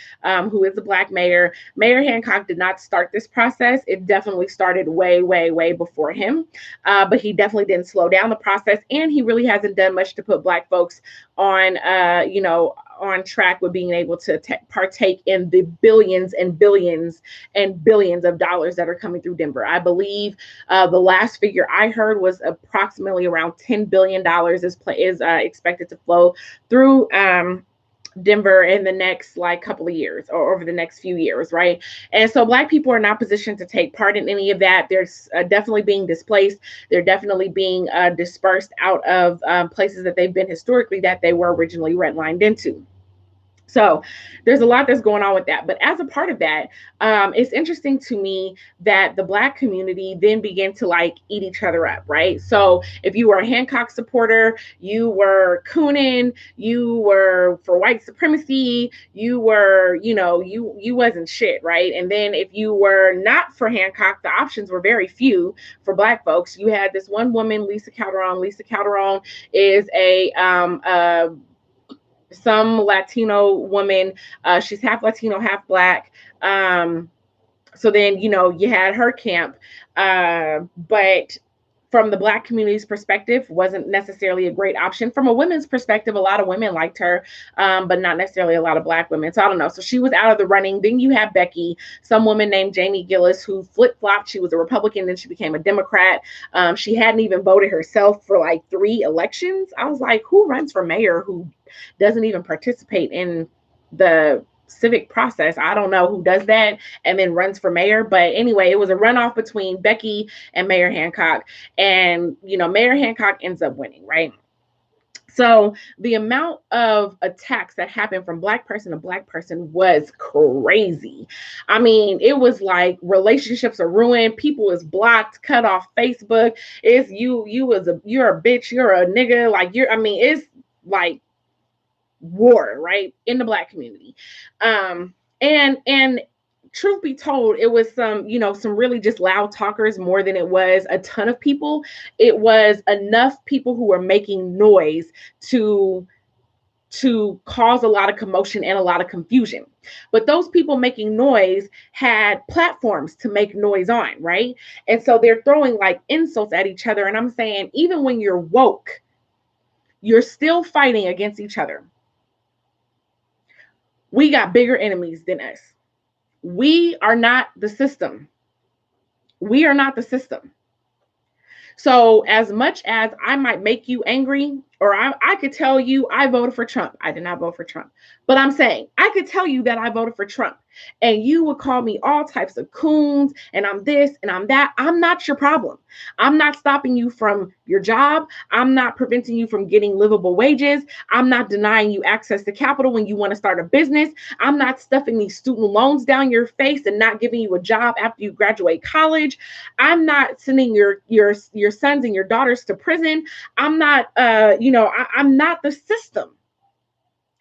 who is a Black mayor. Mayor Hancock did not start this process. It definitely started way, way, way before him. But he definitely didn't slow down the process. And he really hasn't done much to put Black folks on, on track with being able to partake in the billions and billions and billions of dollars that are coming through Denver. I believe the last figure I heard was approximately around $10 billion is expected to flow through Denver in the next like couple of years or over the next few years, right? And so Black people are not positioned to take part in any of that. There's definitely being displaced. They're definitely being dispersed out of places that they've been historically that they were originally redlined into. So there's a lot that's going on with that. But as a part of that, it's interesting to me that the Black community then began to like eat each other up, right? So if you were a Hancock supporter, you were cooning, you were for white supremacy, you were, you wasn't shit, right? And then if you were not for Hancock, the options were very few for Black folks. You had this one woman, Lisa Calderon. Lisa Calderon is some Latino woman. She's half Latino, half Black. So then, you had her camp. But from the Black community's perspective, wasn't necessarily a great option. From a women's perspective, a lot of women liked her, but not necessarily a lot of Black women. So I don't know. So she was out of the running. Then you have Becky, some woman named Jamie Gillis, who flip-flopped. She was a Republican, then she became a Democrat. She hadn't even voted herself for like 3 elections. I was like, who runs for mayor who doesn't even participate in the civic process? I don't know who does that and then runs for mayor. But anyway, it was a runoff between Becky and Mayor Hancock. And, Mayor Hancock ends up winning, right? So the amount of attacks that happened from Black person to Black person was crazy. I mean, it was like relationships are ruined. People is blocked, cut off Facebook. It's you're a bitch, you're a nigga. Like it's like war, right, in the Black community. And truth be told, it was some really just loud talkers more than it was a ton of people. It was enough people who were making noise to cause a lot of commotion and a lot of confusion. But those people making noise had platforms to make noise on, right? And so they're throwing like insults at each other. And I'm saying, even when you're woke, you're still fighting against each other. We got bigger enemies than us. We are not the system. We are not the system. So as much as I might make you angry, or I could tell you I voted for Trump. I did not vote for Trump. But I'm saying I could tell you that I voted for Trump. And you would call me all types of coons, and I'm this and I'm that. I'm not your problem. I'm not stopping you from your job. I'm not preventing you from getting livable wages. I'm not denying you access to capital when you want to start a business. I'm not stuffing these student loans down your face and not giving you a job after you graduate college. I'm not sending your sons and your daughters to prison. I'm not I'm not the system.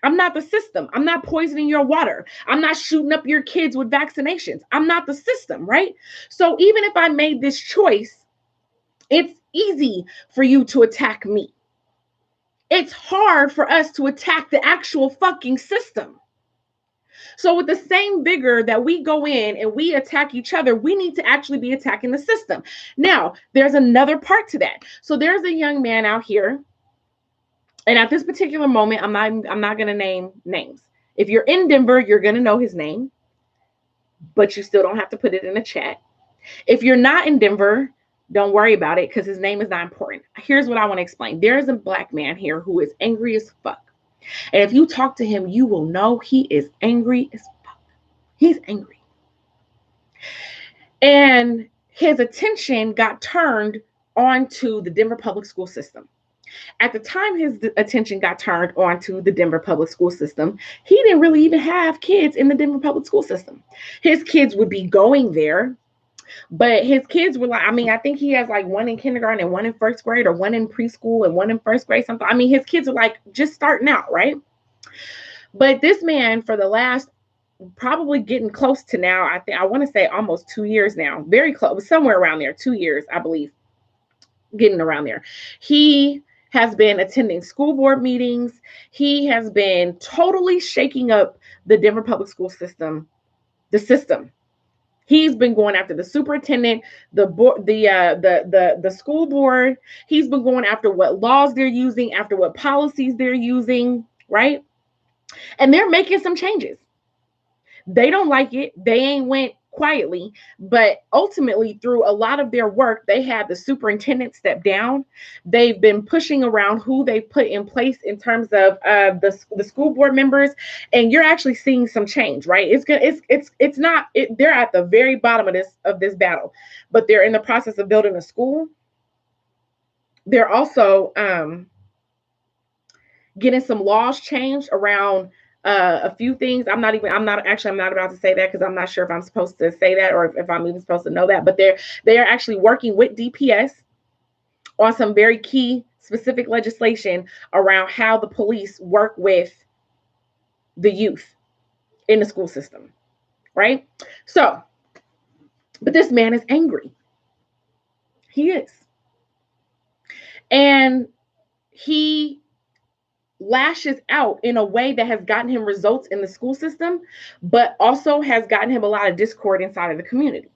I'm not the system. I'm not poisoning your water. I'm not shooting up your kids with vaccinations. I'm not the system, right? So even if I made this choice, it's easy for you to attack me. It's hard for us to attack the actual fucking system. So with the same vigor that we go in and we attack each other, we need to actually be attacking the system. Now, there's another part to that. So there's a young man out here, and at this particular moment, I'm not going to name names. If you're in Denver, you're going to know his name, but you still don't have to put it in the chat. If you're not in Denver, don't worry about it because his name is not important. Here's what I want to explain. There's a Black man here who is angry as fuck. And if you talk to him, you will know he is angry as fuck. He's angry. And his attention got turned onto the Denver public school system. At the time his attention got turned onto the Denver public school system, he didn't really even have kids in the Denver public school system. His kids would be going there, but his kids were like, I think he has like one in kindergarten and one in first grade, or one in preschool and one in first grade, something. His kids are like just starting out, right? But this man, for the last, probably getting close to now, I want to say almost 2 years now, very close, somewhere around there, 2 years, I believe, getting around there. He has been attending school board meetings. He has been totally shaking up the Denver public school system, the system. He's been going after the superintendent, the board, the school board. He's been going after what laws they're using, after what policies they're using, right? And they're making some changes. They don't like it. They ain't went quietly, but ultimately through a lot of their work, they had the superintendent step down. They've been pushing around who they put in place in terms of the school board members, and you're actually seeing some change, right? They're at the very bottom of this battle, but they're in the process of building a school. They're also getting some laws changed around a few things. I'm not about to say that because I'm not sure if I'm supposed to say that or if I'm even supposed to know that, but they are actually working with DPS on some very key specific legislation around how the police work with the youth in the school system, right? So, but this man is angry. He is. And he lashes out in a way that has gotten him results in the school system, but also has gotten him a lot of discord inside of the community.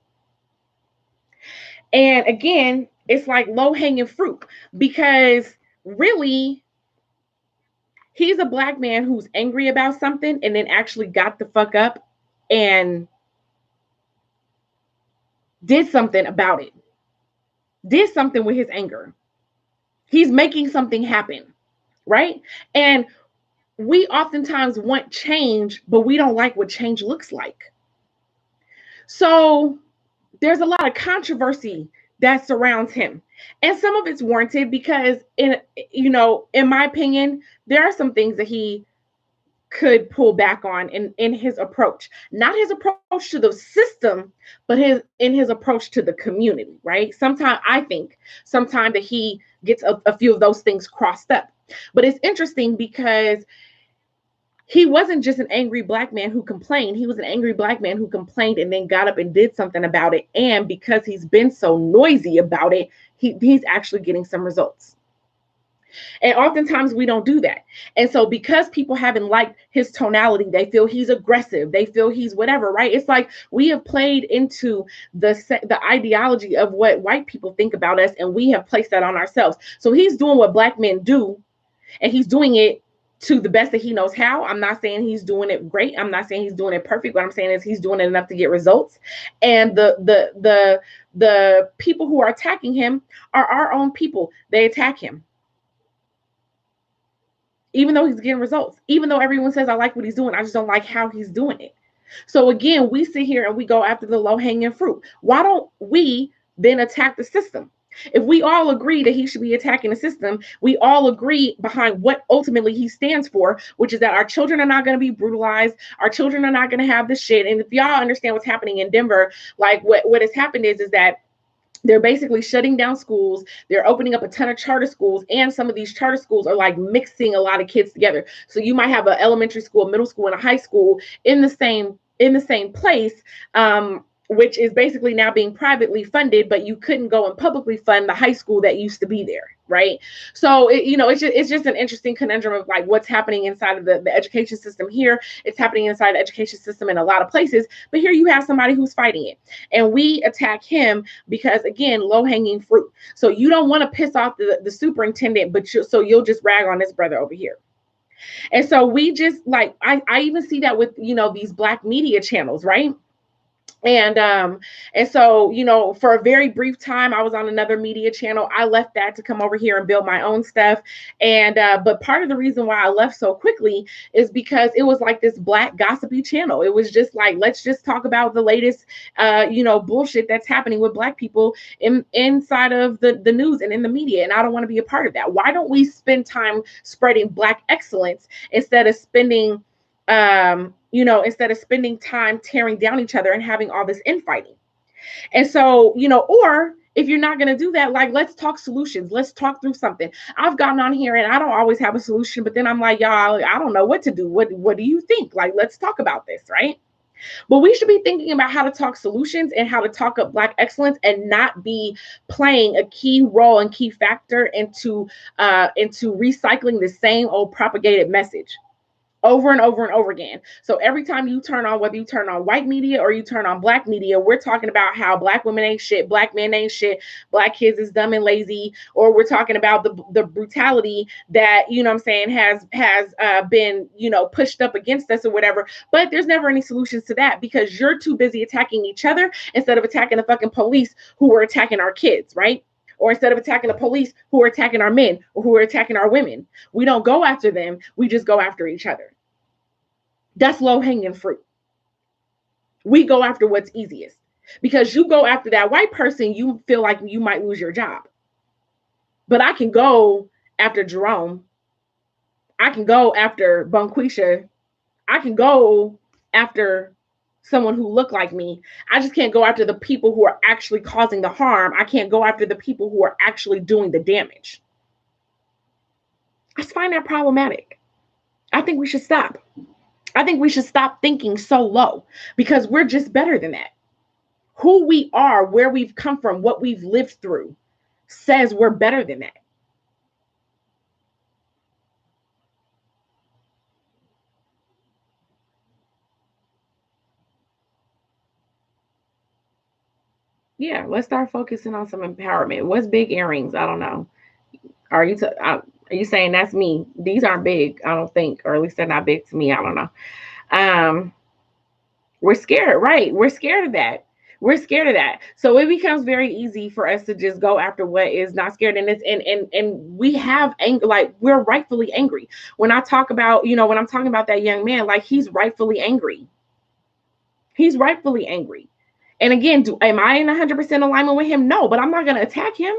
And again, it's like low-hanging fruit, because really, he's a Black man who's angry about something and then actually got the fuck up and did something about it. Did something with his anger. He's making something happen. Right? And we oftentimes want change, but we don't like what change looks like. So there's a lot of controversy that surrounds him. And some of it's warranted because in my opinion, there are some things that he could pull back on in his approach. Not his approach to the system, but in his approach to the community, right? Sometimes that he gets a few of those things crossed up. But it's interesting because he wasn't just an angry Black man who complained. He was an angry Black man who complained and then got up and did something about it. And because he's been so noisy about it, he's actually getting some results. And oftentimes we don't do that. And so because people haven't liked his tonality, they feel he's aggressive. They feel he's whatever, right? It's like we have played into the ideology of what white people think about us, and we have placed that on ourselves. So he's doing what Black men do, and he's doing it to the best that he knows how. I'm not saying he's doing it great. I'm not saying he's doing it perfect. What I'm saying is he's doing it enough to get results. And the people who are attacking him are our own people. They attack him. Even though he's getting results, even though everyone says I like what he's doing, I just don't like how he's doing it. So again, we sit here and we go after the low-hanging fruit. Why don't we then attack the system? If we all agree that he should be attacking the system, we all agree behind what ultimately he stands for, which is that our children are not going to be brutalized. Our children are not going to have this shit. And if y'all understand what's happening in Denver, like what has happened is that they're basically shutting down schools. They're opening up a ton of charter schools, and some of these charter schools are like mixing a lot of kids together. So you might have an elementary school, middle school, and a high school in the same place, which is basically now being privately funded, but you couldn't go and publicly fund the high school that used to be there, right? So it's just an interesting conundrum of like what's happening inside of the education system here. It's happening inside the education system in a lot of places, but here you have somebody who's fighting it, and we attack him because, again, low-hanging fruit. So you don't want to piss off the superintendent, but so you'll just rag on this brother over here. And so we just like, I even see that with, these Black media channels, right? And so, for a very brief time, I was on another media channel. I left that to come over here and build my own stuff. And but part of the reason why I left so quickly is because it was like this Black gossipy channel. It was just like, let's just talk about the latest, bullshit that's happening with Black people inside of the news and in the media. And I don't want to be a part of that. Why don't we spend time spreading Black excellence instead of spending time tearing down each other and having all this infighting? And so, or if you're not going to do that, like, let's talk solutions. Let's talk through something. I've gotten on here and I don't always have a solution, but then I'm like, y'all, I don't know what to do. What do you think? Like, let's talk about this, right? But we should be thinking about how to talk solutions and how to talk up Black excellence, and not be playing a key role and key factor into recycling the same old propagated message over and over and over again. So every time you turn on, whether you turn on white media or you turn on Black media, we're talking about how Black women ain't shit, Black men ain't shit, Black kids is dumb and lazy, or we're talking about the brutality that, has been, pushed up against us or whatever. But there's never any solutions to that because you're too busy attacking each other instead of attacking the fucking police who are attacking our kids, right? Or instead of attacking the police who are attacking our men or who are attacking our women. We don't go after them. We just go after each other. That's low-hanging fruit. We go after what's easiest. Because you go after that white person, you feel like you might lose your job. But I can go after Jerome. I can go after Bonquisha. I can go after someone who look like me. I just can't go after the people who are actually causing the harm. I can't go after the people who are actually doing the damage. I find that problematic. I think we should stop. I think we should stop thinking so low, because we're just better than that. Who we are, where we've come from, what we've lived through says we're better than that. Yeah, let's start focusing on some empowerment. What's big earrings? I don't know. Are you saying that's me? These aren't big, I don't think, or at least they're not big to me. I don't know. We're scared, right? We're scared of that. We're scared of that. So it becomes very easy for us to just go after what is not scared. And it's and we have anger, like we're rightfully angry. When I talk about, when I'm talking about that young man, like he's rightfully angry. He's rightfully angry. And again, am I in 100% alignment with him? No, but I'm not going to attack him.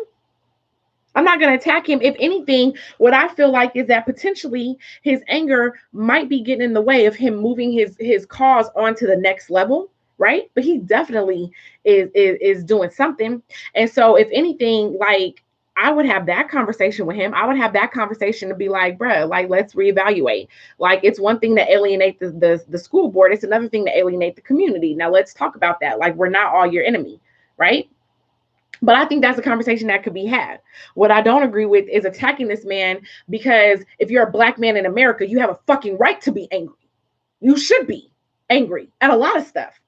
I'm not going to attack him. If anything, what I feel like is that potentially his anger might be getting in the way of him moving his cause on to the next level, right? But he definitely is doing something. And so if anything, like, I would have that conversation with him. I would have that conversation to be like, bruh, like, let's reevaluate. Like, it's one thing to alienate the school board. It's another thing to alienate the community. Now let's talk about that. Like, we're not all your enemy, right? But I think that's a conversation that could be had. What I don't agree with is attacking this man, because if you're a Black man in America, you have a fucking right to be angry. You should be angry at a lot of stuff.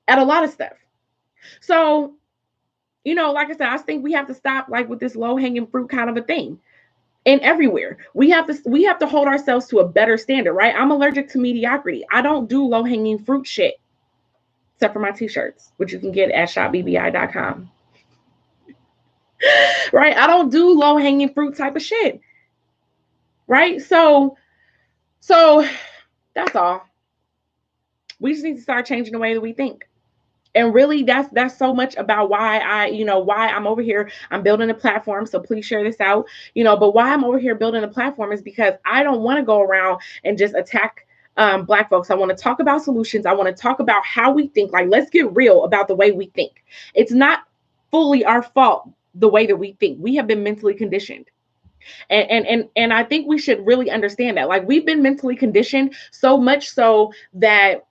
At a lot of stuff. So, like I said, I think we have to stop like with this low-hanging fruit kind of a thing. And everywhere we have to hold ourselves to a better standard, right? I'm allergic to mediocrity. I don't do low-hanging fruit shit, except for my t-shirts, which you can get at shopbbi.com. Right? I don't do low-hanging fruit type of shit. Right? So that's all. We just need to start changing the way that we think. And really, that's so much about why I'm over here. I'm building a platform, so please share this out. But why I'm over here building a platform is because I don't want to go around and just attack Black folks. I want to talk about solutions. I want to talk about how we think. Like, let's get real about the way we think. It's not fully our fault the way that we think. We have been mentally conditioned. And I think we should really understand that. Like, we've been mentally conditioned so much so that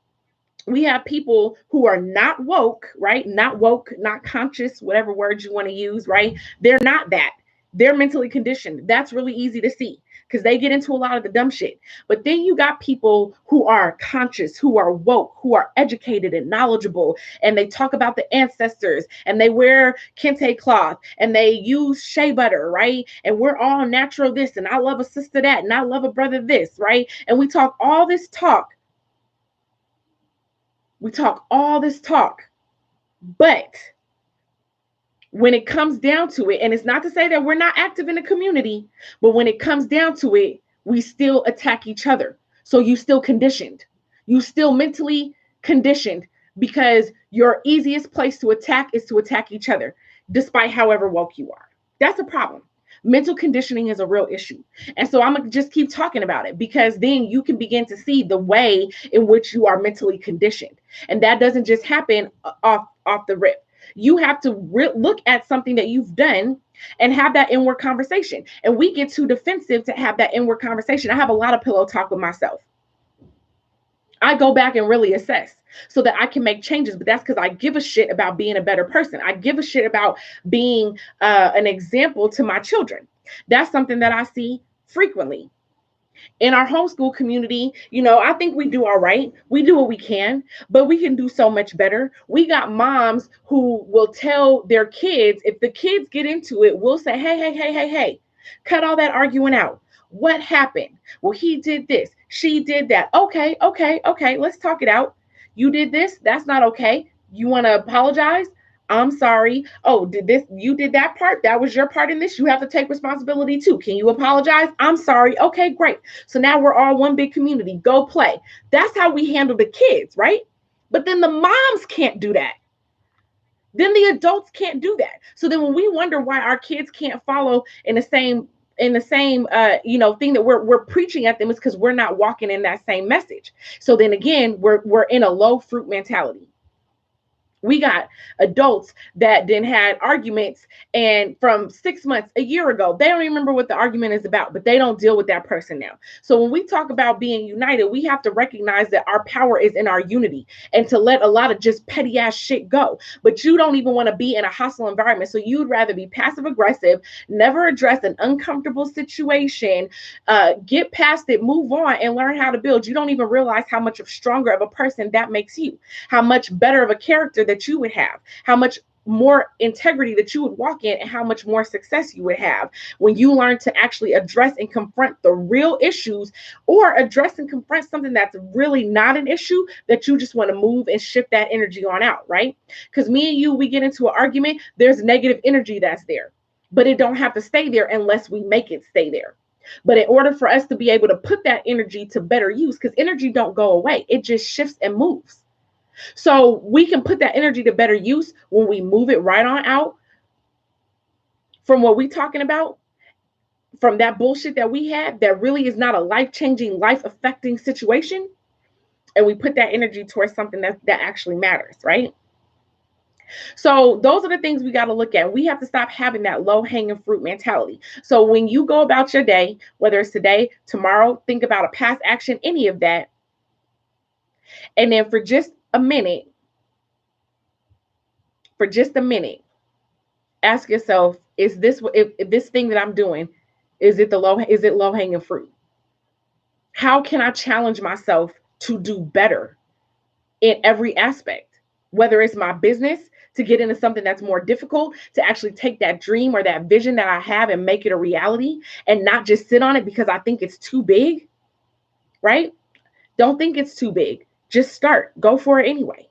we have people who are not woke, right? Not woke, not conscious, whatever words you want to use, right? They're not that. They're mentally conditioned. That's really easy to see because they get into a lot of the dumb shit. But then you got people who are conscious, who are woke, who are educated and knowledgeable, and they talk about the ancestors, and they wear kente cloth, and they use shea butter, right? And we're all natural this, and I love a sister that, and I love a brother this, right? And we talk all this talk. But when it comes down to it, and it's not to say that we're not active in the community, but when it comes down to it, we still attack each other. So you still conditioned. You still mentally conditioned because your easiest place to attack is to attack each other, despite however woke you are. That's a problem. Mental conditioning is a real issue. And so I'm going to just keep talking about it because then you can begin to see the way in which you are mentally conditioned. And that doesn't just happen off the rip. You have to look at something that you've done and have that inward conversation. And we get too defensive to have that inward conversation. I have a lot of pillow talk with myself. I go back and really assess so that I can make changes. But that's because I give a shit about being a better person. I give a shit about being an example to my children. That's something that I see frequently. In our homeschool community, I think we do all right. We do what we can, but we can do so much better. We got moms who will tell their kids, if the kids get into it, we'll say, hey, cut all that arguing out. What happened? Well, he did this. She did that. Okay. Let's talk it out. You did this. That's not okay. You want to apologize? I'm sorry. Oh, you did that part? That was your part in this? You have to take responsibility too. Can you apologize? I'm sorry. Okay, great. So now we're all one big community. Go play. That's how we handle the kids, right? But then the moms can't do that. Then the adults can't do that. So then when we wonder why our kids can't follow in the same thing that we're preaching at them, is because we're not walking in that same message. So then again, we're in a low fruit mentality. We got adults that then had arguments, and from 6 months, a year ago, they don't even remember what the argument is about, but they don't deal with that person now. So when we talk about being united, we have to recognize that our power is in our unity and to let a lot of just petty ass shit go. But you don't even want to be in a hostile environment. So you'd rather be passive aggressive, never address an uncomfortable situation, get past it, move on, and learn how to build. You don't even realize how much stronger of a person that makes you, how much better of a character that you would have, how much more integrity that you would walk in, and how much more success you would have when you learn to actually address and confront the real issues, or address and confront something that's really not an issue that you just want to move and shift that energy on out, right? Because me and you, we get into an argument, there's negative energy that's there, but it don't have to stay there unless we make it stay there. But in order for us to be able to put that energy to better use, because energy don't go away, it just shifts and moves. So we can put that energy to better use when we move it right on out from what we're talking about, from that bullshit that we had that really is not a life-changing, life-affecting situation, and we put that energy towards something that actually matters, right? So those are the things we got to look at. We have to stop having that low-hanging fruit mentality. So when you go about your day, whether it's today, tomorrow, think about a past action, any of that, and then for just a minute, ask yourself, is this, if this thing that I'm doing, is it low hanging fruit? How can I challenge myself to do better in every aspect, whether it's my business, to get into something that's more difficult, to actually take that dream or that vision that I have and make it a reality and not just sit on it because I think it's too big, right? Don't think it's too big. Just start. Go for it anyway.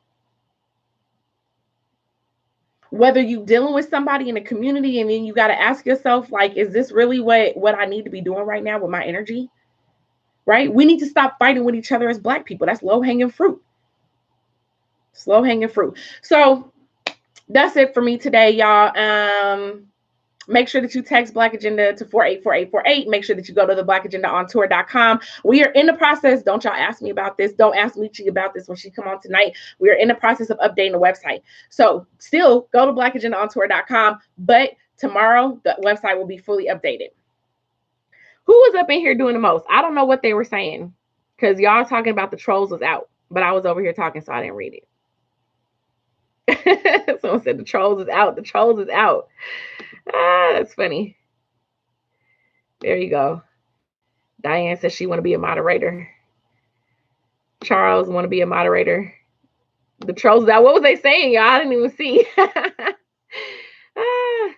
Whether you're dealing with somebody in the community and then you got to ask yourself, like, is this really what I need to be doing right now with my energy? Right? We need to stop fighting with each other as Black people. That's low-hanging fruit. It's low-hanging fruit. So that's it for me today, y'all. Make sure that you text BlackAgenda to 484848. Make sure that you go to the BlackAgendaOnTour.com. We are in the process. Don't y'all ask me about this. Don't ask Michi about this when she come on tonight. We are in the process of updating the website. So still go to BlackAgendaOnTour.com. But tomorrow, the website will be fully updated. Who was up in here doing the most? I don't know what they were saying because y'all talking about the trolls was out. But I was over here talking, so I didn't read it. Someone said the trolls is out. The trolls is out. That's funny. There you go. Diane says she want to be a moderator. Charles want to be a moderator. The trolls is out. What was they saying, y'all? I didn't even see.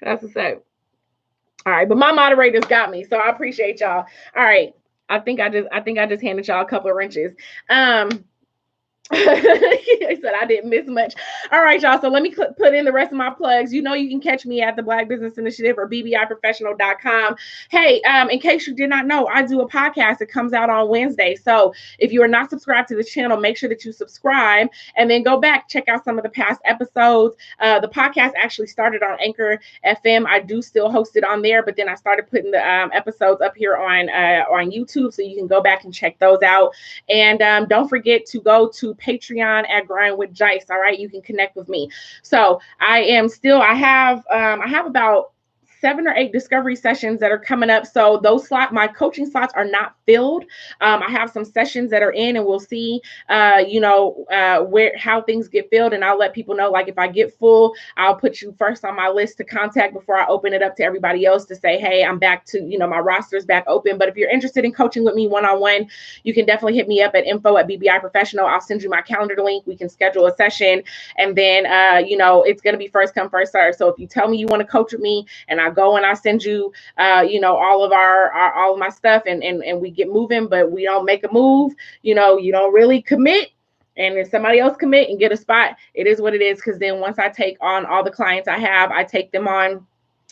That's what's up. All right, but my moderators got me, so I appreciate y'all. All right, I think I just handed y'all a couple of wrenches. I said I didn't miss much. All right, y'all. So let me put in the rest of my plugs. You know, you can catch me at the Black Business Initiative or BBIProfessional.com. Hey, in case you did not know, I do a podcast. It comes out on Wednesday. So if you are not subscribed to the channel, make sure that you subscribe and then go back, check out some of the past episodes. The podcast actually started on Anchor FM. I do still host it on there, but then I started putting the episodes up here on YouTube, so you can go back and check those out. And don't forget to go to Patreon at Grind with Jice. All right, you can connect with me. So I have about 7 or 8 discovery sessions that are coming up. So those my coaching slots are not filled. I have some sessions that are in, and we'll see, how things get filled. And I'll let people know, like, if I get full, I'll put you first on my list to contact before I open it up to everybody else to say, hey, I'm back to, my roster's back open. But if you're interested in coaching with me one-on-one, you can definitely hit me up at info@BBIProfessional. I'll send you my calendar link. We can schedule a session. And then, it's going to be first come, first serve. So if you tell me you want to coach with me and I go and I send you, all of all of my stuff and we get moving, but we don't make a move, you don't really commit. And if somebody else commit and get a spot, it is what it is. Because then once I take on all the clients I have, I take them on.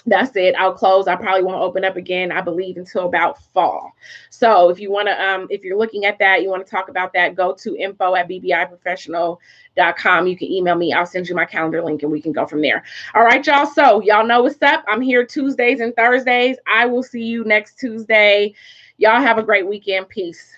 That's it. I'll close. I probably won't open up again, I believe, until about fall. So if you want to, if you're looking at that, you want to talk about that, go to info@BBIProfessional.com. You can email me. I'll send you my calendar link and we can go from there. All right, y'all. So y'all know what's up. I'm here Tuesdays and Thursdays. I will see you next Tuesday. Y'all have a great weekend. Peace.